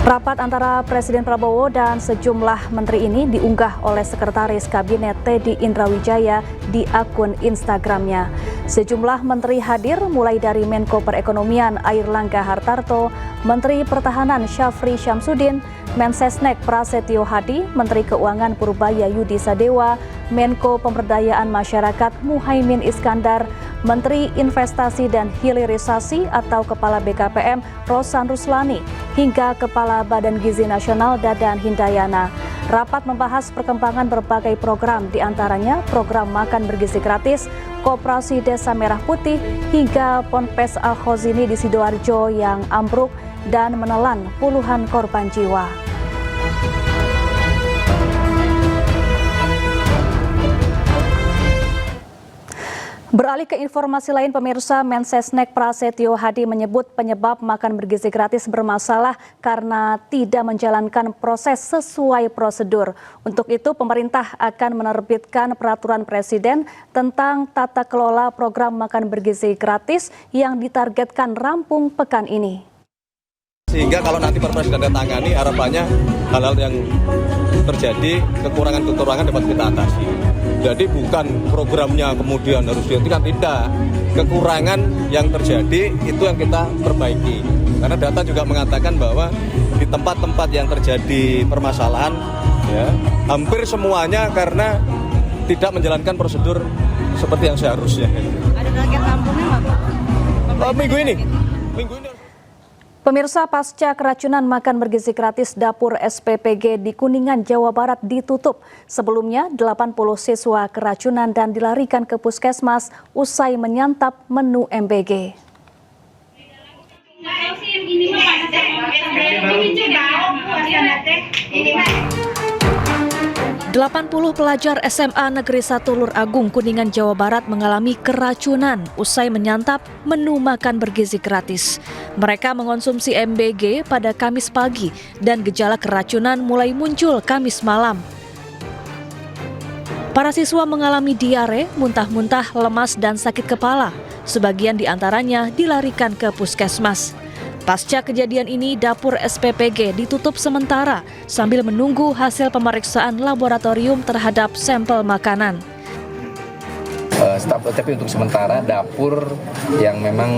Rapat antara Presiden Prabowo dan sejumlah menteri ini diunggah oleh Sekretaris Kabinet Teddy Indrawijaya di akun Instagramnya. Sejumlah menteri hadir mulai dari Menko Perekonomian Airlangga Hartarto, Menteri Pertahanan Syafri Syamsuddin, Mensesnek Prasetyo Hadi, Menteri Keuangan Purbaya Yudi Sadewa, Menko Pemberdayaan Masyarakat Muhaimin Iskandar, Menteri Investasi dan Hilirisasi atau Kepala BKPM Rosan Ruslani, hingga Kepala Badan Gizi Nasional Dadan Hindayana. Rapat membahas perkembangan berbagai program, diantaranya program makan bergizi gratis, Koperasi Desa Merah Putih, hingga Ponpes Al-Khozini di Sidoarjo yang ambruk dan menelan puluhan korban jiwa. Beralih ke informasi lain, pemirsa, Mensesnek Prasetyo Hadi menyebut penyebab makan bergizi gratis bermasalah karena tidak menjalankan proses sesuai prosedur. Untuk itu, pemerintah akan menerbitkan peraturan presiden tentang tata kelola program makan bergizi gratis yang ditargetkan rampung pekan ini. Sehingga kalau nanti Perpres ditandatangani, harapannya hal-hal yang terjadi, kekurangan-kekurangan dapat kita atasi. Jadi bukan programnya kemudian harus dihentikan, tidak. Kekurangan yang terjadi itu yang kita perbaiki. Karena data juga mengatakan bahwa di tempat-tempat yang terjadi permasalahan, ya, hampir semuanya karena tidak menjalankan prosedur seperti yang seharusnya. Ada target rampungnya nggak, Pak? Minggu ini. Pemirsa, pasca keracunan makan bergizi gratis dapur SPPG di Kuningan, Jawa Barat ditutup. Sebelumnya, 80 siswa keracunan dan dilarikan ke puskesmas usai menyantap menu MBG. 80 pelajar SMA Negeri 1 Lur Agung, Kuningan, Jawa Barat mengalami keracunan usai menyantap menu makan bergizi gratis. Mereka mengonsumsi MBG pada Kamis pagi dan gejala keracunan mulai muncul Kamis malam. Para siswa mengalami diare, muntah-muntah, lemas, dan sakit kepala. Sebagian di antaranya dilarikan ke puskesmas. Pasca kejadian ini, dapur SPPG ditutup sementara sambil menunggu hasil pemeriksaan laboratorium terhadap sampel makanan. Tapi untuk sementara dapur yang memang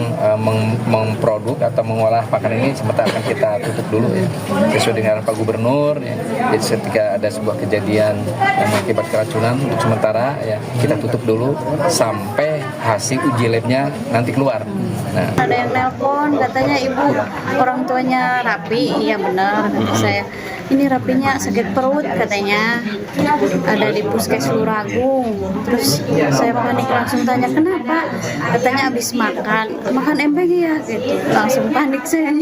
memproduk atau mengolah makanan ini sementara akan kita tutup dulu, ya. Sesuai dengan Pak Gubernur, ya. Jadi ketika ada sebuah kejadian yang mengakibat keracunan, untuk sementara ya kita tutup dulu sampai hasil uji labnya nanti keluar. Nah. Ada yang nelpon, katanya ibu orang tuanya Rapi, iya benar, kata saya. Ini Rapinya sakit perut katanya, ada di Puskes Lur Agung. Terus saya panik, langsung tanya kenapa, katanya habis makan MBG ya, gitu. Langsung panik saya.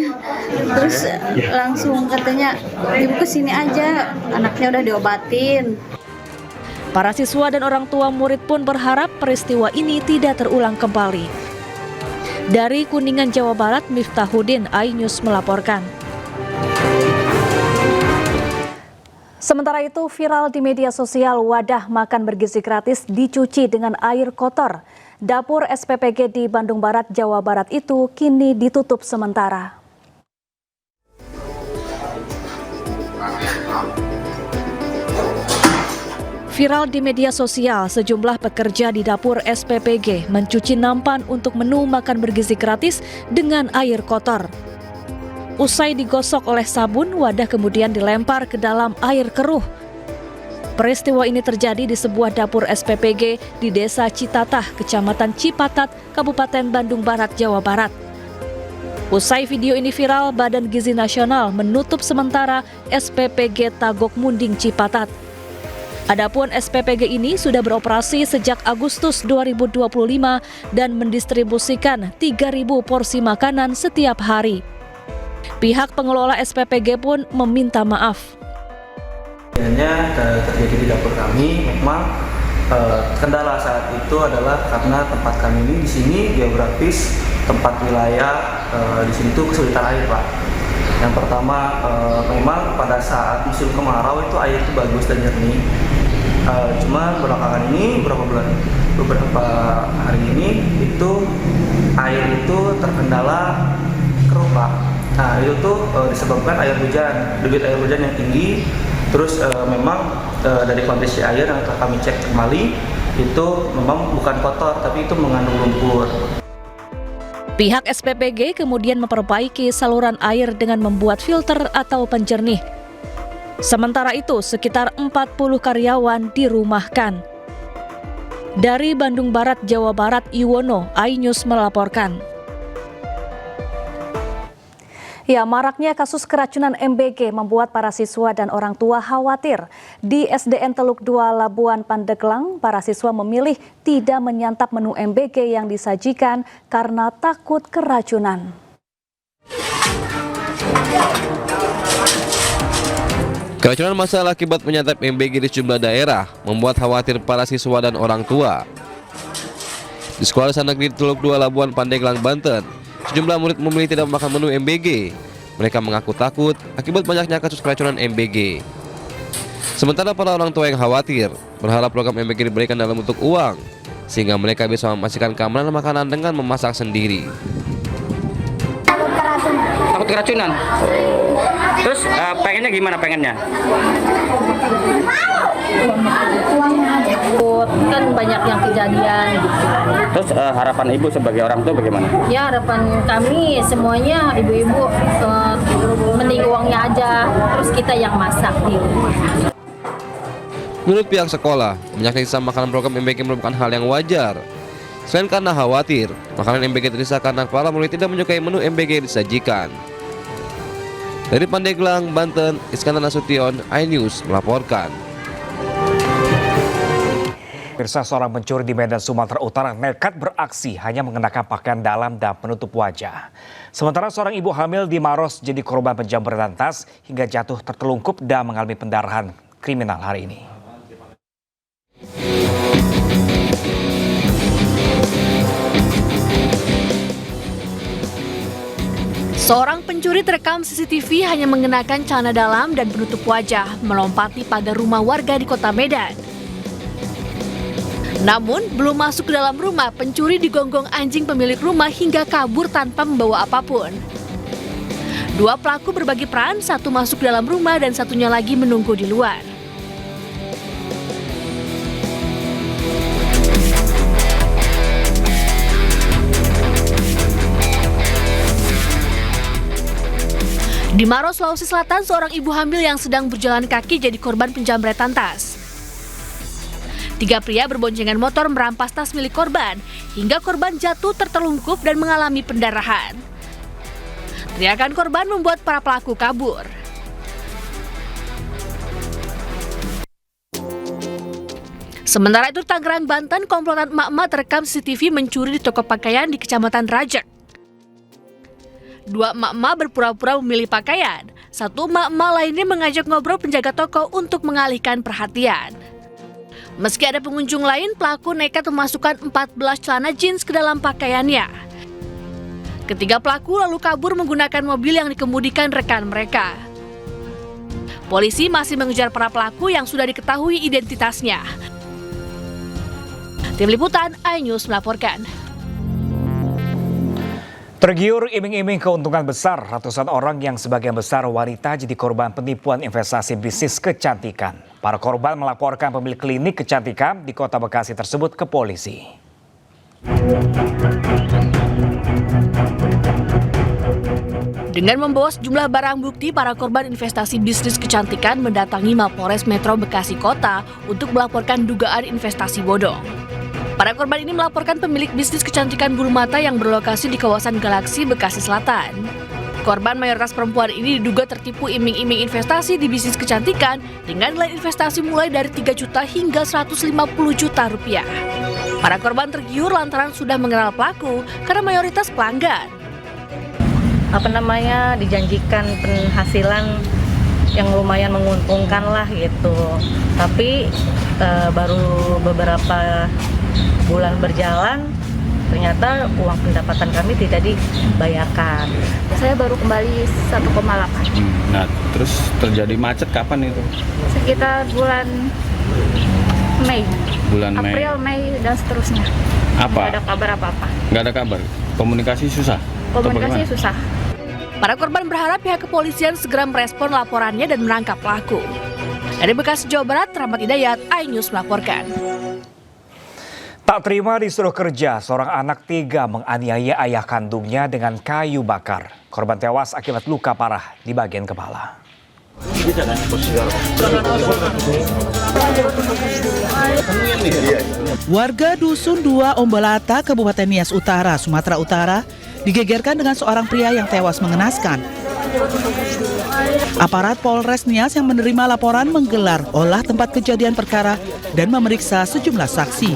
Terus langsung katanya ibu kesini aja, anaknya udah diobatin. Para siswa dan orang tua murid pun berharap peristiwa ini tidak terulang kembali. Dari Kuningan, Jawa Barat, Miftahudin, iNews melaporkan. Sementara itu, viral di media sosial wadah makan bergizi gratis dicuci dengan air kotor. Dapur SPPG di Bandung Barat, Jawa Barat itu kini ditutup sementara. Viral di media sosial, sejumlah pekerja di dapur SPPG mencuci nampan untuk menu makan bergizi gratis dengan air kotor. Usai digosok oleh sabun, wadah kemudian dilempar ke dalam air keruh. Peristiwa ini terjadi di sebuah dapur SPPG di Desa Citatah, Kecamatan Cipatat, Kabupaten Bandung Barat, Jawa Barat. Usai video ini viral, Badan Gizi Nasional menutup sementara SPPG Tagok Munding Cipatat. Adapun SPPG ini sudah beroperasi sejak Agustus 2025 dan mendistribusikan 3.000 porsi makanan setiap hari. Pihak pengelola SPPG pun meminta maaf. Terjadi di dapur kami, memang kendala saat itu adalah karena tempat kami ini di sini geografis tempat wilayah di sini itu kesulitan air, Pak. Yang pertama, memang pada saat musim kemarau itu air itu bagus dan jernih. Cuma belakangan ini beberapa hari ini itu air itu terkendala keruh, Pak. Nah, itu tuh disebabkan debit air hujan yang tinggi. Terus memang dari kondisi air yang telah kami cek kembali itu memang bukan kotor, tapi itu mengandung lumpur. Pihak SPPG kemudian memperbaiki saluran air dengan membuat filter atau penjernih. Sementara itu, sekitar 40 karyawan dirumahkan. Dari Bandung Barat, Jawa Barat, Iwono, iNews melaporkan. Ya, maraknya kasus keracunan MBG membuat para siswa dan orang tua khawatir. Di SDN Teluk 2 Labuan Pandeglang, para siswa memilih tidak menyantap menu MBG yang disajikan karena takut keracunan. Keracunan massal akibat menyantap MBG di sejumlah daerah membuat khawatir para siswa dan orang tua. Di Sekolah Dasar Negeri Teluk 2 Labuan Pandeglang, Banten, sejumlah murid memilih tidak makan menu MBG. Mereka mengaku takut akibat banyaknya kasus keracunan MBG. Sementara para orang tua yang khawatir berharap program MBG diberikan dalam bentuk uang, sehingga mereka bisa memastikan keamanan makanan dengan memasak sendiri. Takut keracunan? Terus pengennya gimana pengennya? Kan banyak yang kejadian gitu. Terus harapan ibu sebagai orang tua bagaimana? Ya harapan kami semuanya ibu-ibu mending uangnya aja, terus kita yang masak di rumah. Menurut pihak sekolah, banyaknya sisa makanan program MBG merupakan hal yang wajar. Selain karena khawatir, makanan MBG tersisa karena para murid tidak menyukai menu MBG yang disajikan. Dari Pandeglang, Banten, Iskandar Nasution, iNews melaporkan. Pemirsa, seorang pencuri di Medan, Sumatera Utara nekat beraksi hanya mengenakan pakaian dalam dan penutup wajah. Sementara seorang ibu hamil di Maros jadi korban penjamretan tas hingga jatuh tertelungkup dan mengalami pendarahan kriminal hari ini. Seorang pencuri terekam CCTV hanya mengenakan celana dalam dan penutup wajah melompati pagar rumah warga di kota Medan. Namun, belum masuk ke dalam rumah, pencuri digonggong anjing pemilik rumah hingga kabur tanpa membawa apapun. Dua pelaku berbagi peran, satu masuk ke dalam rumah dan satunya lagi menunggu di luar. Di Maros, Sulawesi Selatan, seorang ibu hamil yang sedang berjalan kaki jadi korban penjamretan tas. 3 pria berboncengan motor merampas tas milik korban, hingga korban jatuh tertelungkup dan mengalami pendarahan. Teriakan korban membuat para pelaku kabur. Sementara itu, Tangerang, Banten, komplotan emak-emak terekam CCTV mencuri di toko pakaian di Kecamatan Rajek. 2 emak-emak berpura-pura memilih pakaian. 1 emak-emak lainnya mengajak ngobrol penjaga toko untuk mengalihkan perhatian. Meski ada pengunjung lain, pelaku nekat memasukkan 14 celana jeans ke dalam pakaiannya. Ketiga pelaku lalu kabur menggunakan mobil yang dikemudikan rekan mereka. Polisi masih mengejar para pelaku yang sudah diketahui identitasnya. Tim Liputan iNews melaporkan. Tergiur iming-iming keuntungan besar, ratusan orang yang sebagian besar wanita jadi korban penipuan investasi bisnis kecantikan. Para korban melaporkan pemilik klinik kecantikan di Kota Bekasi tersebut ke polisi. Dengan membawa sejumlah barang bukti, para korban investasi bisnis kecantikan mendatangi Mapolres Metro Bekasi Kota untuk melaporkan dugaan investasi bodong. Para korban ini melaporkan pemilik bisnis kecantikan bulu mata yang berlokasi di kawasan Galaksi, Bekasi Selatan. Korban mayoritas perempuan ini diduga tertipu iming-iming investasi di bisnis kecantikan dengan nilai investasi mulai dari 3 juta hingga 150 juta rupiah. Para korban tergiur lantaran sudah mengenal pelaku karena mayoritas pelanggan. Dijanjikan penghasilan yang lumayan menguntungkan lah gitu. Tapi baru beberapa bulan berjalan, ternyata uang pendapatan kami tidak dibayarkan. Saya baru kembali 1,8. Nah, terus terjadi macet kapan itu? Sekitar bulan Mei. Bulan Mei. April, Mei, dan seterusnya. Apa? Nggak ada kabar apa-apa. Nggak ada kabar? Komunikasi susah? Komunikasi susah. Para korban berharap pihak kepolisian segera merespon laporannya dan menangkap pelaku. Dari Bekasi, Jawa Barat, Rahmat Hidayat, iNews melaporkan. Tak terima disuruh kerja, seorang anak tega menganiaya ayah kandungnya dengan kayu bakar. Korban tewas akibat luka parah di bagian kepala. Warga Dusun 2 Ombolata, Kabupaten Nias Utara, Sumatera Utara, digegerkan dengan seorang pria yang tewas mengenaskan. Aparat Polres Nias yang menerima laporan menggelar olah tempat kejadian perkara dan memeriksa sejumlah saksi.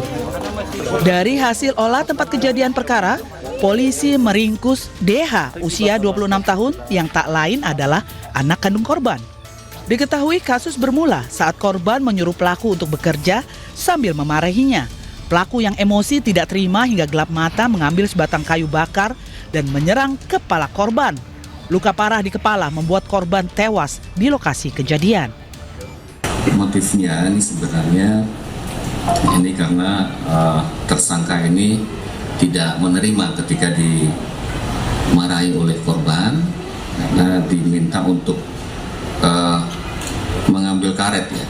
Dari hasil olah tempat kejadian perkara, polisi meringkus DH usia 26 tahun yang tak lain adalah anak kandung korban. Diketahui kasus bermula saat korban menyuruh pelaku untuk bekerja sambil memarahinya. Pelaku yang emosi tidak terima hingga gelap mata mengambil sebatang kayu bakar dan menyerang kepala korban. Luka parah di kepala membuat korban tewas di lokasi kejadian. Motifnya ini sebenarnya ini karena tersangka ini tidak menerima ketika dimarahi oleh korban karena diminta untuk mengambil karet ya.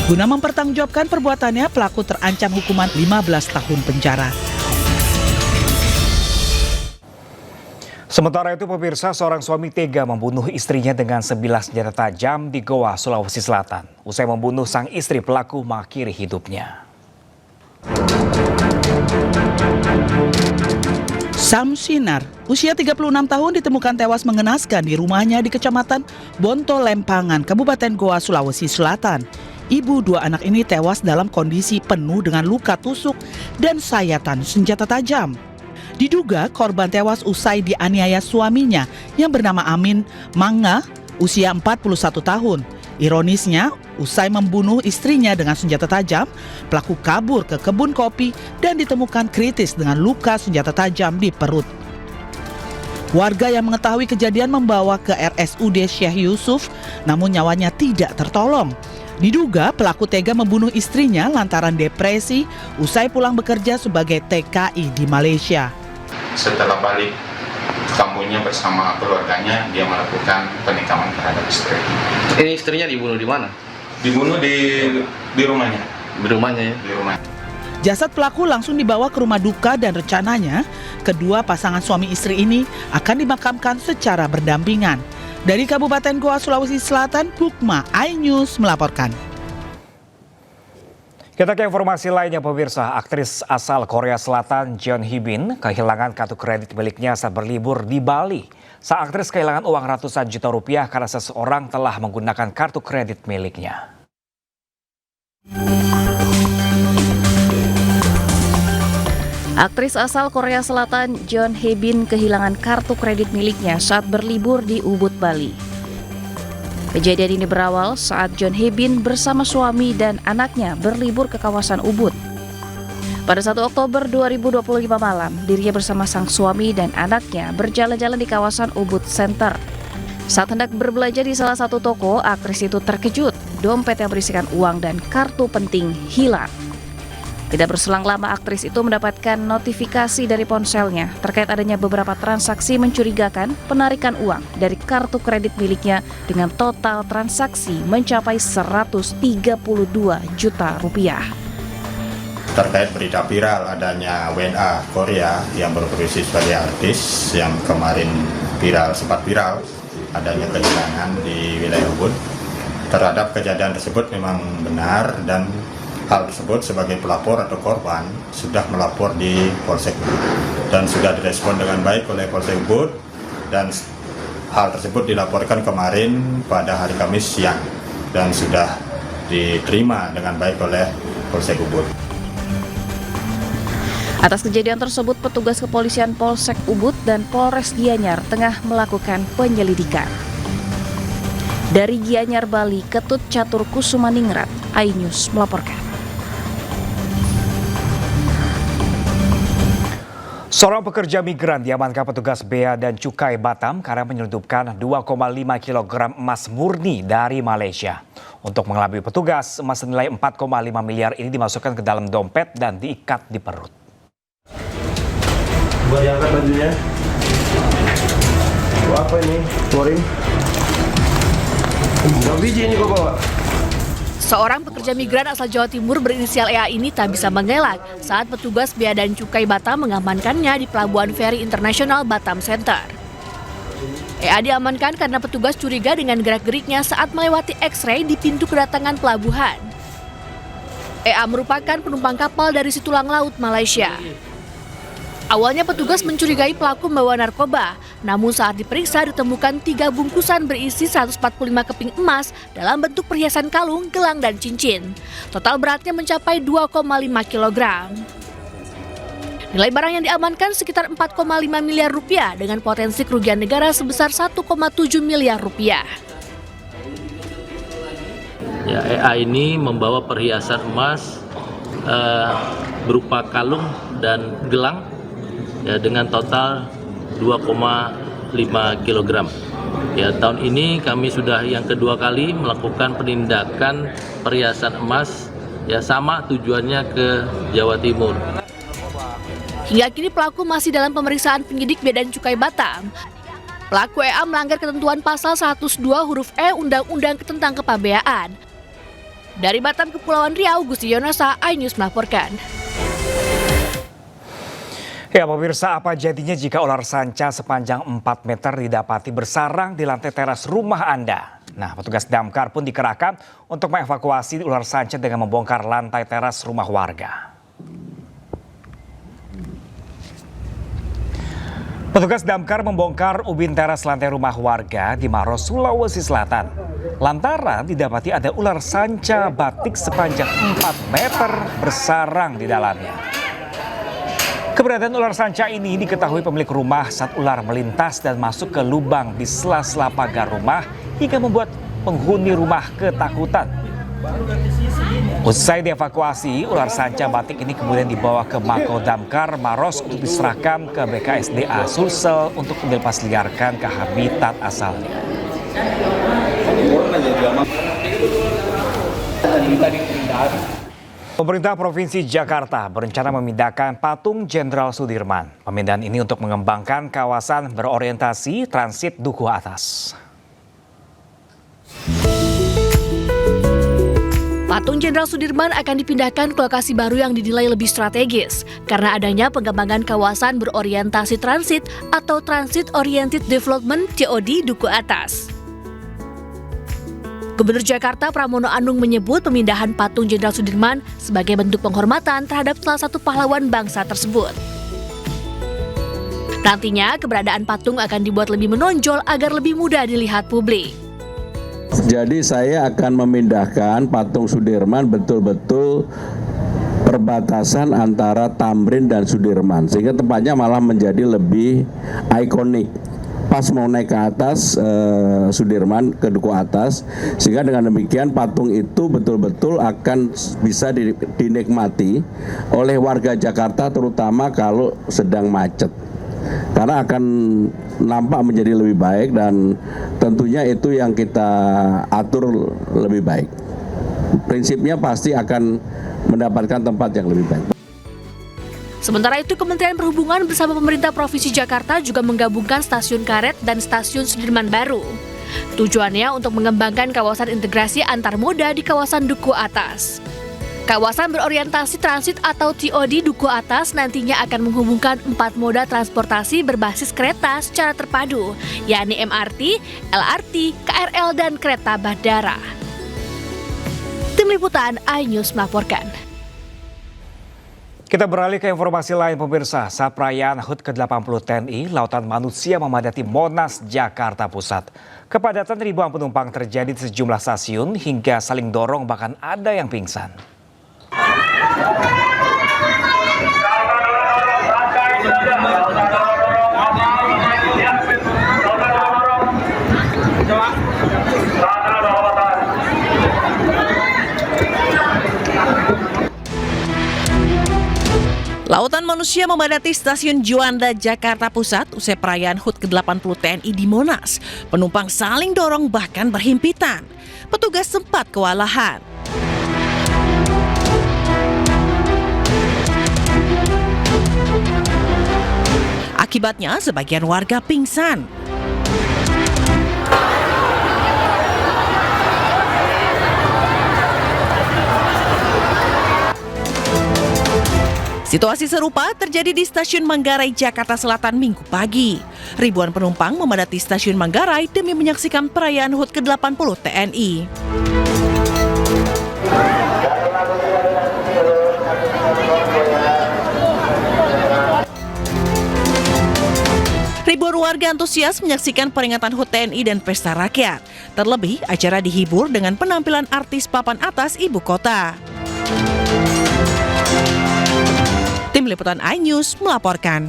Guna mempertanggungjawabkan perbuatannya, pelaku terancam hukuman 15 tahun penjara. Sementara itu pemirsa, seorang suami tega membunuh istrinya dengan 11 senjata tajam di Goa, Sulawesi Selatan. Usai membunuh sang istri, pelaku mengakhiri hidupnya. Sam Sinar, usia 36 tahun, ditemukan tewas mengenaskan di rumahnya di Kecamatan Bonto Lempangan, Kabupaten Goa, Sulawesi Selatan. Ibu dua anak ini tewas dalam kondisi penuh dengan luka tusuk dan sayatan senjata tajam. Diduga korban tewas usai dianiaya suaminya yang bernama Amin Manga, usia 41 tahun. Ironisnya, usai membunuh istrinya dengan senjata tajam, pelaku kabur ke kebun kopi dan ditemukan kritis dengan luka senjata tajam di perut. Warga yang mengetahui kejadian membawa ke RSUD Syekh Yusuf, namun nyawanya tidak tertolong. Diduga pelaku tega membunuh istrinya lantaran depresi usai pulang bekerja sebagai TKI di Malaysia. Setelah balik ke kampungnya bersama keluarganya, dia melakukan penikaman terhadap istri. Ini istrinya dibunuh di mana? Dibunuh di rumahnya. Di rumahnya ya? Di rumah. Jasad pelaku langsung dibawa ke rumah duka dan rencananya kedua pasangan suami istri ini akan dimakamkan secara berdampingan. Dari Kabupaten Goa, Sulawesi Selatan, Bukma iNews melaporkan. Kita ke informasi lainnya pemirsa, aktris asal Korea Selatan Jeon Hee-bin kehilangan kartu kredit miliknya saat berlibur di Bali. Sang aktris kehilangan uang ratusan juta rupiah karena seseorang telah menggunakan kartu kredit miliknya. Aktris asal Korea Selatan Jeon Hee-bin kehilangan kartu kredit miliknya saat berlibur di Ubud, Bali. Kejadian ini berawal saat Jeon Hee-bin bersama suami dan anaknya berlibur ke kawasan Ubud. Pada 1 Oktober 2025 malam, dirinya bersama sang suami dan anaknya berjalan-jalan di kawasan Ubud Center. Saat hendak berbelanja di salah satu toko, aktris itu terkejut. Dompet yang berisikan uang dan kartu penting hilang. Tidak berselang lama, aktris itu mendapatkan notifikasi dari ponselnya terkait adanya beberapa transaksi mencurigakan penarikan uang dari kartu kredit miliknya dengan total transaksi mencapai 132 juta rupiah. Terkait berita viral adanya WNA Korea yang berprofesi sebagai artis yang kemarin sempat viral adanya kehilangan di wilayah Ubud. Terhadap kejadian tersebut memang benar dan hal tersebut sebagai pelapor atau korban sudah melapor di Polsek Ubud dan sudah direspon dengan baik oleh Polsek Ubud dan hal tersebut dilaporkan kemarin pada hari Kamis siang dan sudah diterima dengan baik oleh Polsek Ubud. Atas kejadian tersebut, petugas kepolisian Polsek Ubud dan Polres Gianyar tengah melakukan penyelidikan. Dari Gianyar, Bali, Ketut Catur Kusumaningrat, iNews melaporkan. Seorang pekerja migran diamankan petugas Bea dan Cukai Batam karena menyelundupkan 2,5 kg emas murni dari Malaysia. Untuk mengelabui petugas, emas senilai 4,5 miliar ini dimasukkan ke dalam dompet dan diikat di perut. Coba diangkat bajunya. Apa ini? Keluarin. Berapa biji ini kok bawa? Seorang pekerja migran asal Jawa Timur berinisial EA ini tak bisa mengelak saat petugas Bea dan Cukai Batam mengamankannya di Pelabuhan Feri Internasional Batam Center. EA diamankan karena petugas curiga dengan gerak-geriknya saat melewati X-ray di pintu kedatangan pelabuhan. EA merupakan penumpang kapal dari Situlang Laut, Malaysia. Awalnya petugas mencurigai pelaku membawa narkoba, namun saat diperiksa ditemukan 3 bungkusan berisi 145 keping emas dalam bentuk perhiasan kalung, gelang, dan cincin. Total beratnya mencapai 2,5 kg. Nilai barang yang diamankan sekitar 4,5 miliar rupiah dengan potensi kerugian negara sebesar 1,7 miliar rupiah. Ya, EA ini membawa perhiasan emas berupa kalung dan gelang ya, dengan total 2,5 kg. Ya, tahun ini kami sudah yang kedua kali melakukan penindakan perhiasan emas ya, sama tujuannya ke Jawa Timur. Hingga kini pelaku masih dalam pemeriksaan penyidik Bea dan Cukai Batam. Pelaku EA melanggar ketentuan pasal 102 huruf E Undang-Undang tentang Kepabeaan. Dari Batam, Kepulauan Riau, Gusti Yonasa, iNews melaporkan. Ya pemirsa, apa jadinya jika ular sanca sepanjang 4 meter didapati bersarang di lantai teras rumah Anda? Nah, petugas damkar pun dikerahkan untuk mengevakuasi ular sanca dengan membongkar lantai teras rumah warga. Petugas damkar membongkar ubin teras lantai rumah warga di Maros, Sulawesi Selatan. Lantaran didapati ada ular sanca batik sepanjang 4 meter bersarang di dalamnya. Keberadaan ular sanca ini diketahui pemilik rumah saat ular melintas dan masuk ke lubang di sela-sela pagar rumah hingga membuat penghuni rumah ketakutan. Usai dievakuasi, ular sanca batik ini kemudian dibawa ke Mako Damkar Maros untuk diserahkan ke BKSDA Sulsel untuk dilepasliarkan ke habitat asalnya. Pemerintah Provinsi Jakarta berencana memindahkan patung Jenderal Sudirman. Pemindahan ini untuk mengembangkan kawasan berorientasi transit Duku Atas. Patung Jenderal Sudirman akan dipindahkan ke lokasi baru yang dinilai lebih strategis karena adanya pengembangan kawasan berorientasi transit atau Transit Oriented Development TOD Duku Atas. Gubernur Jakarta Pramono Anung menyebut pemindahan patung Jenderal Sudirman sebagai bentuk penghormatan terhadap salah satu pahlawan bangsa tersebut. Nantinya keberadaan patung akan dibuat lebih menonjol agar lebih mudah dilihat publik. Jadi saya akan memindahkan patung Sudirman betul-betul perbatasan antara Tamrin dan Sudirman, sehingga tempatnya malah menjadi lebih ikonik. Pas mau naik ke atas Sudirman ke Duku Atas, sehingga dengan demikian patung itu betul-betul akan bisa dinikmati oleh warga Jakarta, terutama kalau sedang macet. Karena akan nampak menjadi lebih baik dan tentunya itu yang kita atur lebih baik. Prinsipnya pasti akan mendapatkan tempat yang lebih baik. Sementara itu, Kementerian Perhubungan bersama pemerintah Provinsi Jakarta juga menggabungkan stasiun Karet dan stasiun Sudirman baru. Tujuannya untuk mengembangkan kawasan integrasi antar moda di kawasan Duku Atas. Kawasan berorientasi transit atau TOD Duku Atas nantinya akan menghubungkan 4 moda transportasi berbasis kereta secara terpadu, yakni MRT, LRT, KRL, dan kereta bandara. Tim Liputan iNews melaporkan. Kita beralih ke informasi lain pemirsa. Saat perayaan HUT ke-80 TNI, lautan manusia memadati Monas, Jakarta Pusat. Kepadatan ribuan penumpang terjadi di sejumlah stasiun hingga saling dorong bahkan ada yang pingsan. Lautan manusia memadati stasiun Juanda, Jakarta Pusat usai perayaan HUT ke-80 TNI di Monas. Penumpang saling dorong bahkan berhimpitan. Petugas sempat kewalahan. Akibatnya sebagian warga pingsan. Situasi serupa terjadi di Stasiun Manggarai, Jakarta Selatan Minggu pagi. Ribuan penumpang memadati Stasiun Manggarai demi menyaksikan perayaan HUT ke-80 TNI. Ribuan warga antusias menyaksikan peringatan HUT TNI dan Pesta Rakyat. Terlebih, acara dihibur dengan penampilan artis papan atas ibu kota. Tim Liputan iNews melaporkan.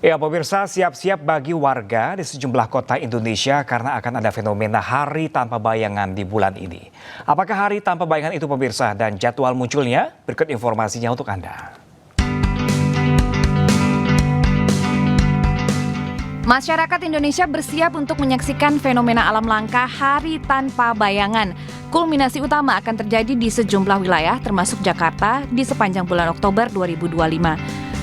Ya pemirsa, siap-siap bagi warga di sejumlah kota Indonesia karena akan ada fenomena Hari Tanpa Bayangan di bulan ini. Apakah Hari Tanpa Bayangan itu pemirsa dan jadwal munculnya? Berikut informasinya untuk Anda. Masyarakat Indonesia bersiap untuk menyaksikan fenomena alam langka Hari Tanpa Bayangan. Kulminasi utama akan terjadi di sejumlah wilayah termasuk Jakarta di sepanjang bulan Oktober 2025.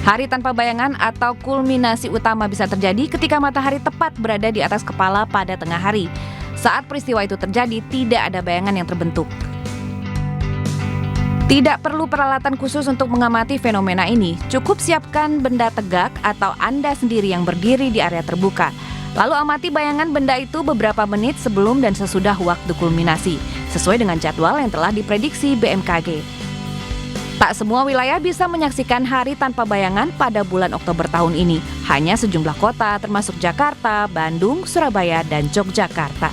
Hari Tanpa Bayangan atau kulminasi utama bisa terjadi ketika matahari tepat berada di atas kepala pada tengah hari. Saat peristiwa itu terjadi, tidak ada bayangan yang terbentuk. Tidak perlu peralatan khusus untuk mengamati fenomena ini. Cukup siapkan benda tegak atau Anda sendiri yang berdiri di area terbuka. Lalu amati bayangan benda itu beberapa menit sebelum dan sesudah waktu kulminasi, sesuai dengan jadwal yang telah diprediksi BMKG. Tak semua wilayah bisa menyaksikan Hari Tanpa Bayangan pada bulan Oktober tahun ini. Hanya sejumlah kota termasuk Jakarta, Bandung, Surabaya, dan Yogyakarta.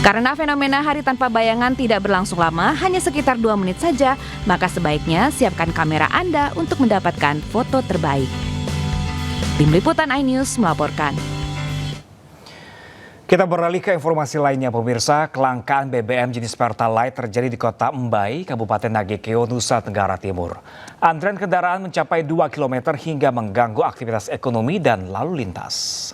Karena fenomena Hari Tanpa Bayangan tidak berlangsung lama, hanya sekitar 2 menit saja, maka sebaiknya siapkan kamera Anda untuk mendapatkan foto terbaik. Tim Liputan iNews melaporkan. Kita beralih ke informasi lainnya pemirsa. Kelangkaan BBM jenis Pertalite terjadi di kota Mbai, Kabupaten Nagekeo, Nusa Tenggara Timur. Antrean kendaraan mencapai 2 km hingga mengganggu aktivitas ekonomi dan lalu lintas.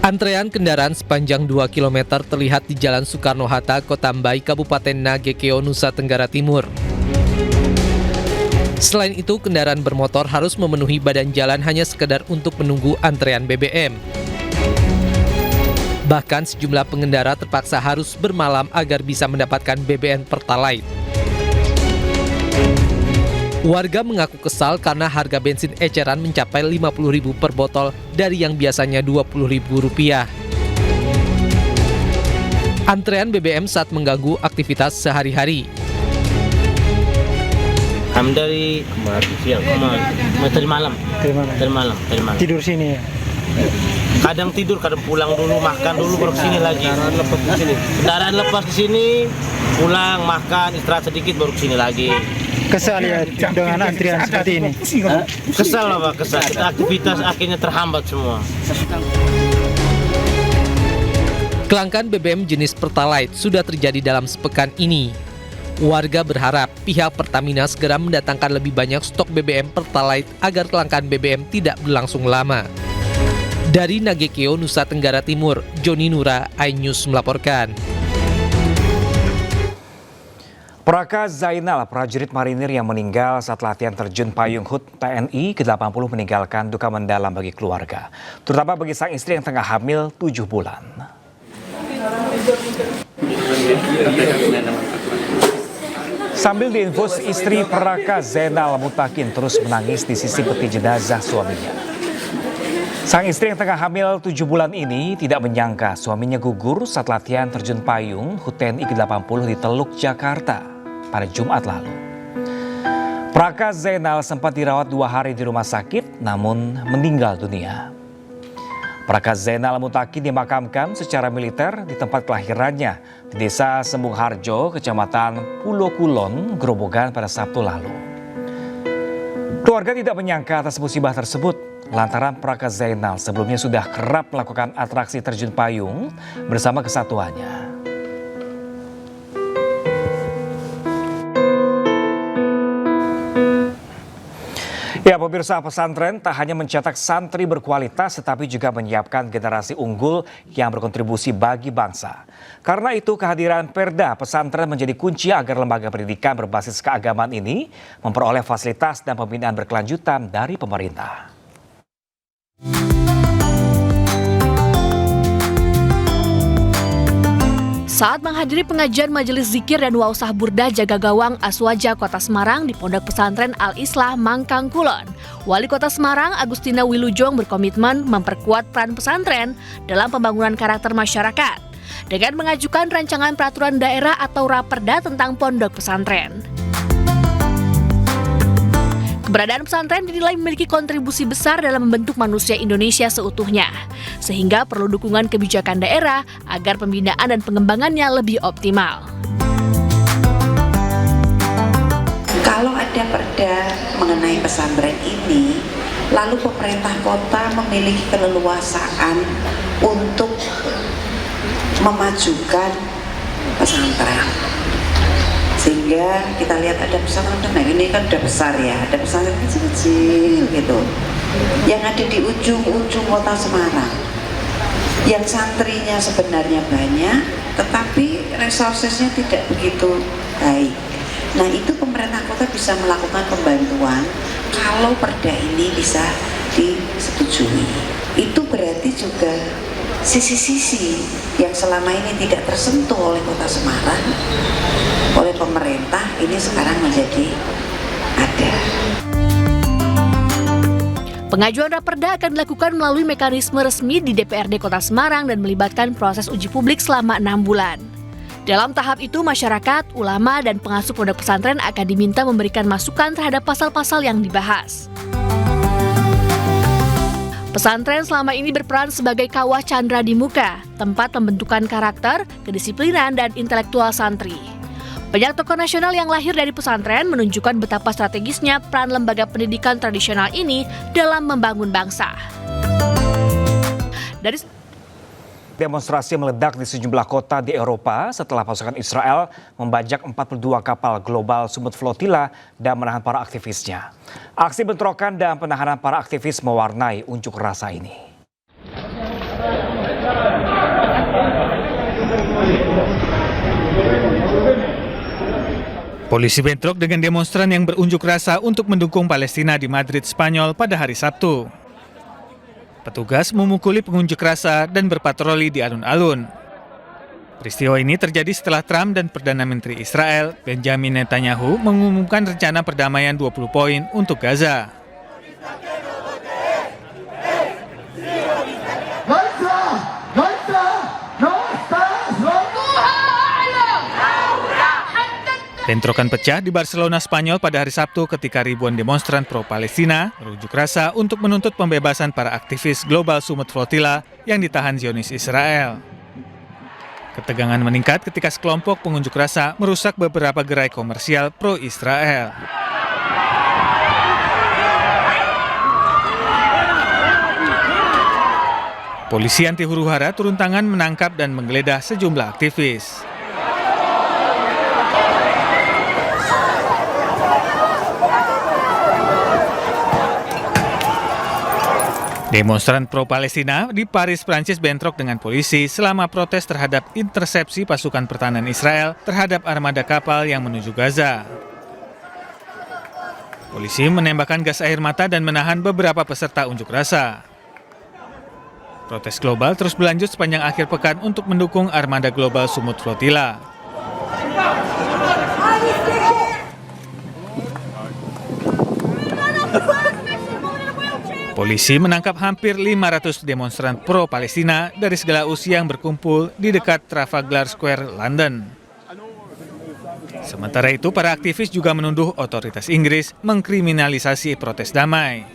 Antrean kendaraan sepanjang 2 km terlihat di Jalan Soekarno-Hatta, Kota Mbai, Kabupaten Nagekeo, Nusa Tenggara Timur. Selain itu, kendaraan bermotor harus memenuhi badan jalan hanya sekedar untuk menunggu antrean BBM. Bahkan sejumlah pengendara terpaksa harus bermalam agar bisa mendapatkan BBM Pertalite. Warga mengaku kesal karena harga bensin eceran mencapai Rp50.000 per botol dari yang biasanya Rp20.000. Antrean BBM saat mengganggu aktivitas sehari-hari. Kami dari siang, tadi malam. Tidur sini ya? Kadang tidur, kadang pulang dulu, makan dulu, baru kesini lagi. Kendaraan lepas ke sini, pulang, makan, istirahat sedikit, baru kesini lagi. Kesal ya dengan antrian seperti ini? Kesal lah Pak, kesal. Aktivitas akhirnya terhambat semua. Kelangkaan BBM jenis Pertalite sudah terjadi dalam sepekan ini. Warga berharap pihak Pertamina segera mendatangkan lebih banyak stok BBM Pertalite agar kelangkaan BBM tidak berlangsung lama. Dari Nagekeo, Nusa Tenggara Timur, Joni Nura, iNews melaporkan. Praka Zainal, prajurit marinir yang meninggal saat latihan terjun payung HUT TNI ke-80 meninggalkan duka mendalam bagi keluarga, terutama bagi sang istri yang tengah hamil 7 bulan. Sambil diinfus, istri Praka Zainal Mutakin terus menangis di sisi peti jenazah suaminya. Sang istri yang tengah hamil 7 bulan ini tidak menyangka suaminya gugur saat latihan terjun payung HUT TNI ke-80 di Teluk, Jakarta pada Jumat lalu. Praka Zainal sempat dirawat 2 hari di rumah sakit namun meninggal dunia. Praka Zainal Mutakin dimakamkan secara militer di tempat kelahirannya di Desa Sembung Harjo, Kecamatan Pulo Kulon, Grobogan pada Sabtu lalu. Keluarga tidak menyangka atas musibah tersebut lantaran Praka Zainal sebelumnya sudah kerap melakukan atraksi terjun payung bersama kesatuannya. Ya, pemirsa, pesantren tak hanya mencetak santri berkualitas tetapi juga menyiapkan generasi unggul yang berkontribusi bagi bangsa. Karena itu kehadiran Perda pesantren menjadi kunci agar lembaga pendidikan berbasis keagamaan ini memperoleh fasilitas dan pembinaan berkelanjutan dari pemerintah. Saat menghadiri pengajian Majelis Zikir dan Wausah Burdah Jaga Gawang Aswaja Kota Semarang di Pondok Pesantren Al-Islah Mangkang Kulon, Wali Kota Semarang Agustina Wilujong berkomitmen memperkuat peran pesantren dalam pembangunan karakter masyarakat dengan mengajukan rancangan peraturan daerah atau Raperda tentang pondok pesantren. Keberadaan pesantren dinilai memiliki kontribusi besar dalam membentuk manusia Indonesia seutuhnya, sehingga perlu dukungan kebijakan daerah agar pembinaan dan pengembangannya lebih optimal. Kalau ada perda mengenai pesantren ini, lalu pemerintah kota memiliki keleluasaan untuk memajukan pesantren. Sehingga kita lihat ada pesantren, nah ini kan udah besar ya, ada pesantren kecil-kecil gitu yang ada di ujung-ujung kota Semarang yang santrinya sebenarnya banyak tetapi resourcesnya tidak begitu baik. Nah itu pemerintah kota bisa melakukan pembantuan kalau perda ini bisa disetujui. Itu berarti juga sisi-sisi yang selama ini tidak tersentuh oleh kota Semarang, oleh pemerintah, ini sekarang menjadi ada. Pengajuan Raperda akan dilakukan melalui mekanisme resmi di DPRD Kota Semarang dan melibatkan proses uji publik selama 6 bulan. Dalam tahap itu, masyarakat, ulama, dan pengasuh pondok pesantren akan diminta memberikan masukan terhadap pasal-pasal yang dibahas. Pesantren selama ini berperan sebagai kawah candra di muka, tempat pembentukan karakter, kedisiplinan, dan intelektual santri. Banyak tokoh nasional yang lahir dari pesantren menunjukkan betapa strategisnya peran lembaga pendidikan tradisional ini dalam membangun bangsa. Demonstrasi meledak di sejumlah kota di Eropa setelah pasukan Israel membajak 42 kapal Global Summit Flotilla dan menahan para aktivisnya. Aksi bentrokan dan penahanan para aktivis mewarnai unjuk rasa ini. Polisi bentrok dengan demonstran yang berunjuk rasa untuk mendukung Palestina di Madrid, Spanyol pada hari Sabtu. Petugas memukuli pengunjuk rasa dan berpatroli di alun-alun. Peristiwa ini terjadi setelah Trump dan Perdana Menteri Israel, Benjamin Netanyahu, mengumumkan rencana perdamaian 20 poin untuk Gaza. Bentrokan pecah di Barcelona, Spanyol pada hari Sabtu ketika ribuan demonstran pro-Palestina berunjuk rasa untuk menuntut pembebasan para aktivis Global Summit Flotilla yang ditahan Zionis Israel. Ketegangan meningkat ketika sekelompok pengunjuk rasa merusak beberapa gerai komersial pro-Israel. Polisi anti huru-hara turun tangan menangkap dan menggeledah sejumlah aktivis. Demonstran pro-Palestina di Paris, Prancis bentrok dengan polisi selama protes terhadap intersepsi pasukan pertahanan Israel terhadap armada kapal yang menuju Gaza. Polisi menembakkan gas air mata dan menahan beberapa peserta unjuk rasa. Protes global terus berlanjut sepanjang akhir pekan untuk mendukung armada Global Summit Flotilla. Polisi menangkap hampir 500 demonstran pro-Palestina dari segala usia yang berkumpul di dekat Trafalgar Square, London. Sementara itu, para aktivis juga menuduh otoritas Inggris mengkriminalisasi protes damai.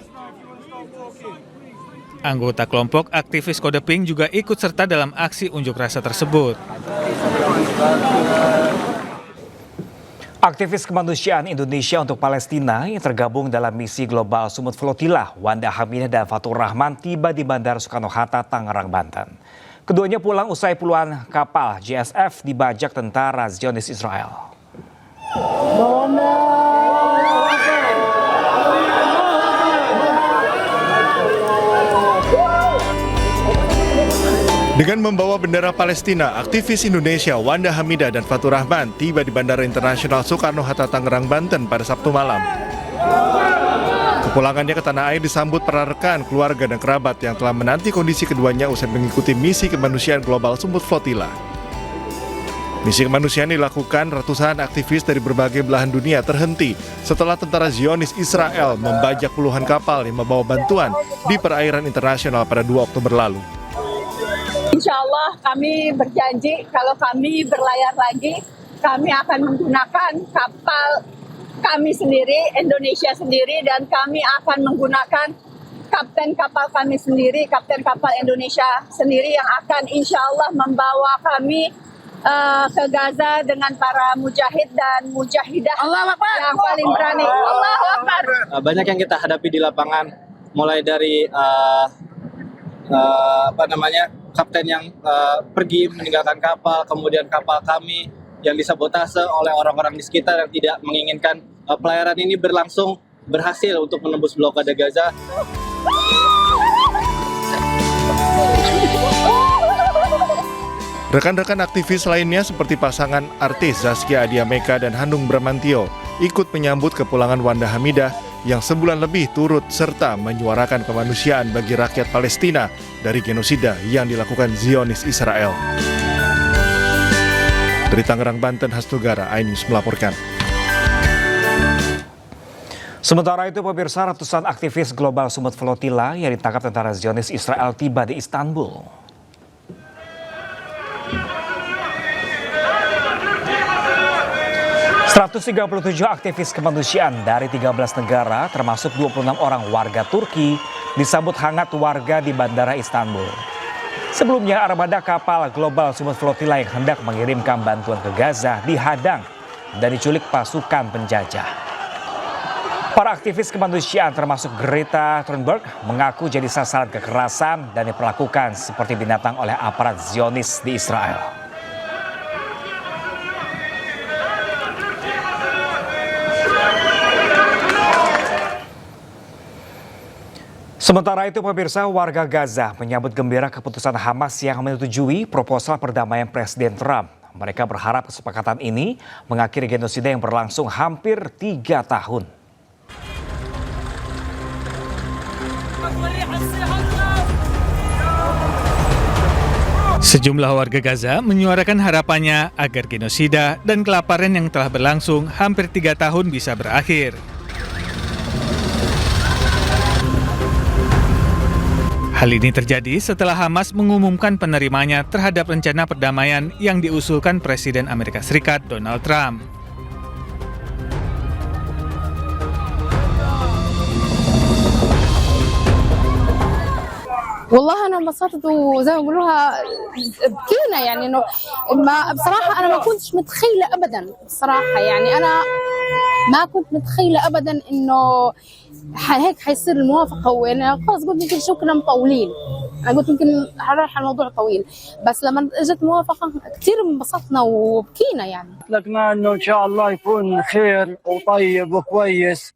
Anggota kelompok aktivis Kode Pink juga ikut serta dalam aksi unjuk rasa tersebut. Aktivis kemanusiaan Indonesia untuk Palestina yang tergabung dalam misi Global Summit Flotilla, Wanda Haminah dan Fatur Rahman tiba di Bandara Soekarno-Hatta, Tangerang, Banten. Keduanya pulang usai puluhan kapal JSF dibajak tentara Zionis Israel. membawa bendera Palestina, aktivis Indonesia Wanda Hamidah dan Fatur Rahman tiba di Bandara Internasional Soekarno-Hatta, Tangerang, Banten pada Sabtu malam. Kepulangannya ke tanah air disambut para rekan, keluarga, dan kerabat yang telah menanti kondisi keduanya usai mengikuti misi kemanusiaan global Sumut Flotilla. Misi kemanusiaan dilakukan ratusan aktivis dari berbagai belahan dunia terhenti setelah tentara Zionis Israel membajak puluhan kapal yang membawa bantuan di perairan internasional pada 2 Oktober lalu. Insya Allah kami berjanji kalau kami berlayar lagi, kami akan menggunakan kapal kami sendiri, Indonesia sendiri, dan kami akan menggunakan kapten kapal kami sendiri, kapten kapal Indonesia sendiri yang akan insya Allah membawa kami ke Gaza dengan para mujahid dan mujahidah yang paling berani. Allahu Akbar. Banyak yang kita hadapi di lapangan, mulai dari kapten yang pergi meninggalkan kapal, kemudian kapal kami yang disabotase oleh orang-orang di sekitar yang tidak menginginkan pelayaran ini berhasil untuk menembus blokade Gaza. Rekan-rekan aktivis lainnya seperti pasangan artis Zaskia Adiameka dan Hanung Bramantio ikut menyambut kepulangan Wanda Hamidah yang sebulan lebih turut serta menyuarakan kemanusiaan bagi rakyat Palestina dari genosida yang dilakukan Zionis Israel. Dari Tangerang, Banten, Hasnugara, iNews melaporkan. Sementara itu, pemirsa, ratusan aktivis global Sumut Flotilla yang ditangkap tentara Zionis Israel tiba di Istanbul. ...137 aktivis kemanusiaan dari 13 negara, termasuk 26 orang warga Turki, disambut hangat warga di Bandara Istanbul. Sebelumnya, armada kapal global Sumut Flotilla yang hendak mengirimkan bantuan ke Gaza dihadang dan diculik pasukan penjajah. Para aktivis kemanusiaan termasuk Greta Thunberg mengaku jadi sasaran kekerasan dan diperlakukan seperti binatang oleh aparat Zionis di Israel. Sementara itu, pemirsa, warga Gaza menyambut gembira keputusan Hamas yang menyetujui proposal perdamaian Presiden Trump. Mereka berharap kesepakatan ini mengakhiri genosida yang berlangsung hampir 3 tahun. Sejumlah warga Gaza menyuarakan harapannya agar genosida dan kelaparan yang telah berlangsung hampir 3 tahun bisa berakhir. Hal ini terjadi setelah Hamas mengumumkan penerimanya terhadap rencana perdamaian yang diusulkan Presiden Amerika Serikat Donald Trump. والله أنا انبسطت وزي ما بيقولوها بكينا يعني إنه ما بصراحة أنا ما كنتش متخيلة أبدا بصراحة يعني أنا ما كنت متخيلة أبدا إنه هيك حيصير الموافقة وأنا خلاص قلت يمكن شو كنا مطولين أنا قلت يمكن رايح الموضوع طويل بس لما إجت موافقة كثير انبسطنا وبكينا يعني. لكنا إنه إن شاء الله يكون خير وطيب وكويس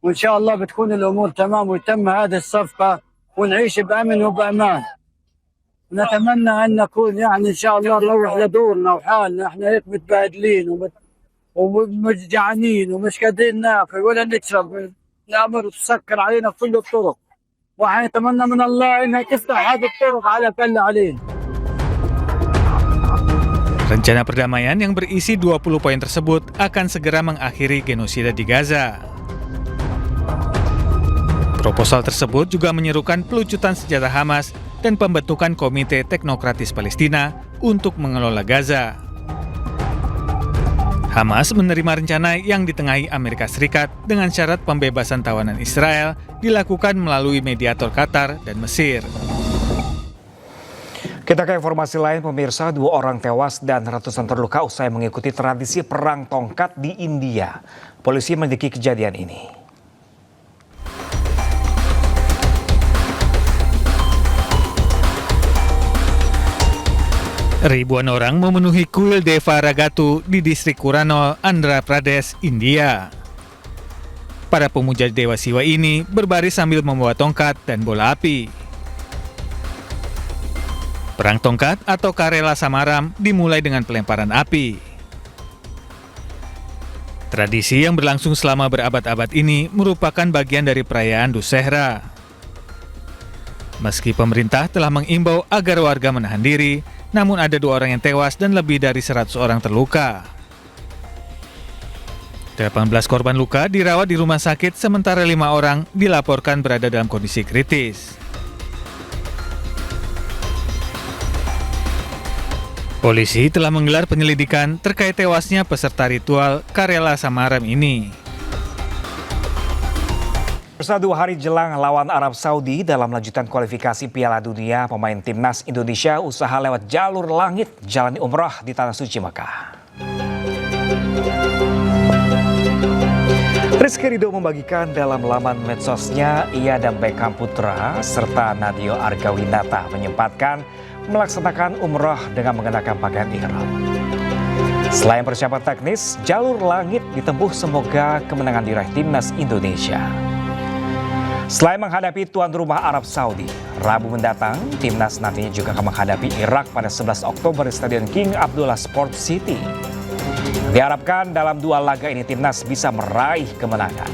وإن شاء الله بتكون الأمور تمام ويتم هذه الصفقة ونعيش بأمن وبأمان. نتمنى أن نكون يعني إن شاء الله نروح لدورنا وحالنا، إحنا هيك متبادلين ومججعانين ومش قادرين ناكل ولا نشرب، الأمر تسكر علينا بكل الطرق، ونتمنى من الله إنها تفتح هذه الطرق على كل علينا. Rencana perdamaian yang berisi 20 poin tersebut akan segera mengakhiri genosida di Gaza. Proposal tersebut juga menyerukan pelucutan senjata Hamas dan pembentukan Komite Teknokratis Palestina untuk mengelola Gaza. Hamas menerima rencana yang ditengahi Amerika Serikat dengan syarat pembebasan tawanan Israel dilakukan melalui mediator Qatar dan Mesir. Kita ke informasi lain, pemirsa, 2 orang tewas dan ratusan terluka usai mengikuti tradisi perang tongkat di India. Polisi menyelidiki kejadian ini. Ribuan orang memenuhi kuil Deva Ragatu di distrik Kuranol, Andhra Pradesh, India. Para pemuja Dewa Siwa ini berbaris sambil membawa tongkat dan bola api. Perang tongkat atau Karela Samaram dimulai dengan pelemparan api. Tradisi yang berlangsung selama berabad-abad ini merupakan bagian dari perayaan Dussehra. Meski pemerintah telah mengimbau agar warga menahan diri, namun ada 2 orang yang tewas dan lebih dari 100 orang terluka. 18 korban luka dirawat di rumah sakit, sementara 5 orang dilaporkan berada dalam kondisi kritis. Polisi telah menggelar penyelidikan terkait tewasnya peserta ritual Karela Samaram ini. 2 hari jelang lawan Arab Saudi dalam lanjutan kualifikasi Piala Dunia, pemain timnas Indonesia usaha lewat jalur langit jalani umrah di Tanah Suci Mekah. Rizky Ridho membagikan dalam laman medsosnya, ia dan Beckham Putra serta Nadeo Argawinata menyempatkan melaksanakan umrah dengan mengenakan pakaian ihram. Selain persiapan teknis, jalur langit ditempuh semoga kemenangan diraih timnas Indonesia. Selain menghadapi tuan rumah Arab Saudi, Rabu mendatang, timnas nantinya juga akan menghadapi Irak pada 11 Oktober di Stadion King Abdullah Sport City. Diharapkan dalam 2 laga ini timnas bisa meraih kemenangan.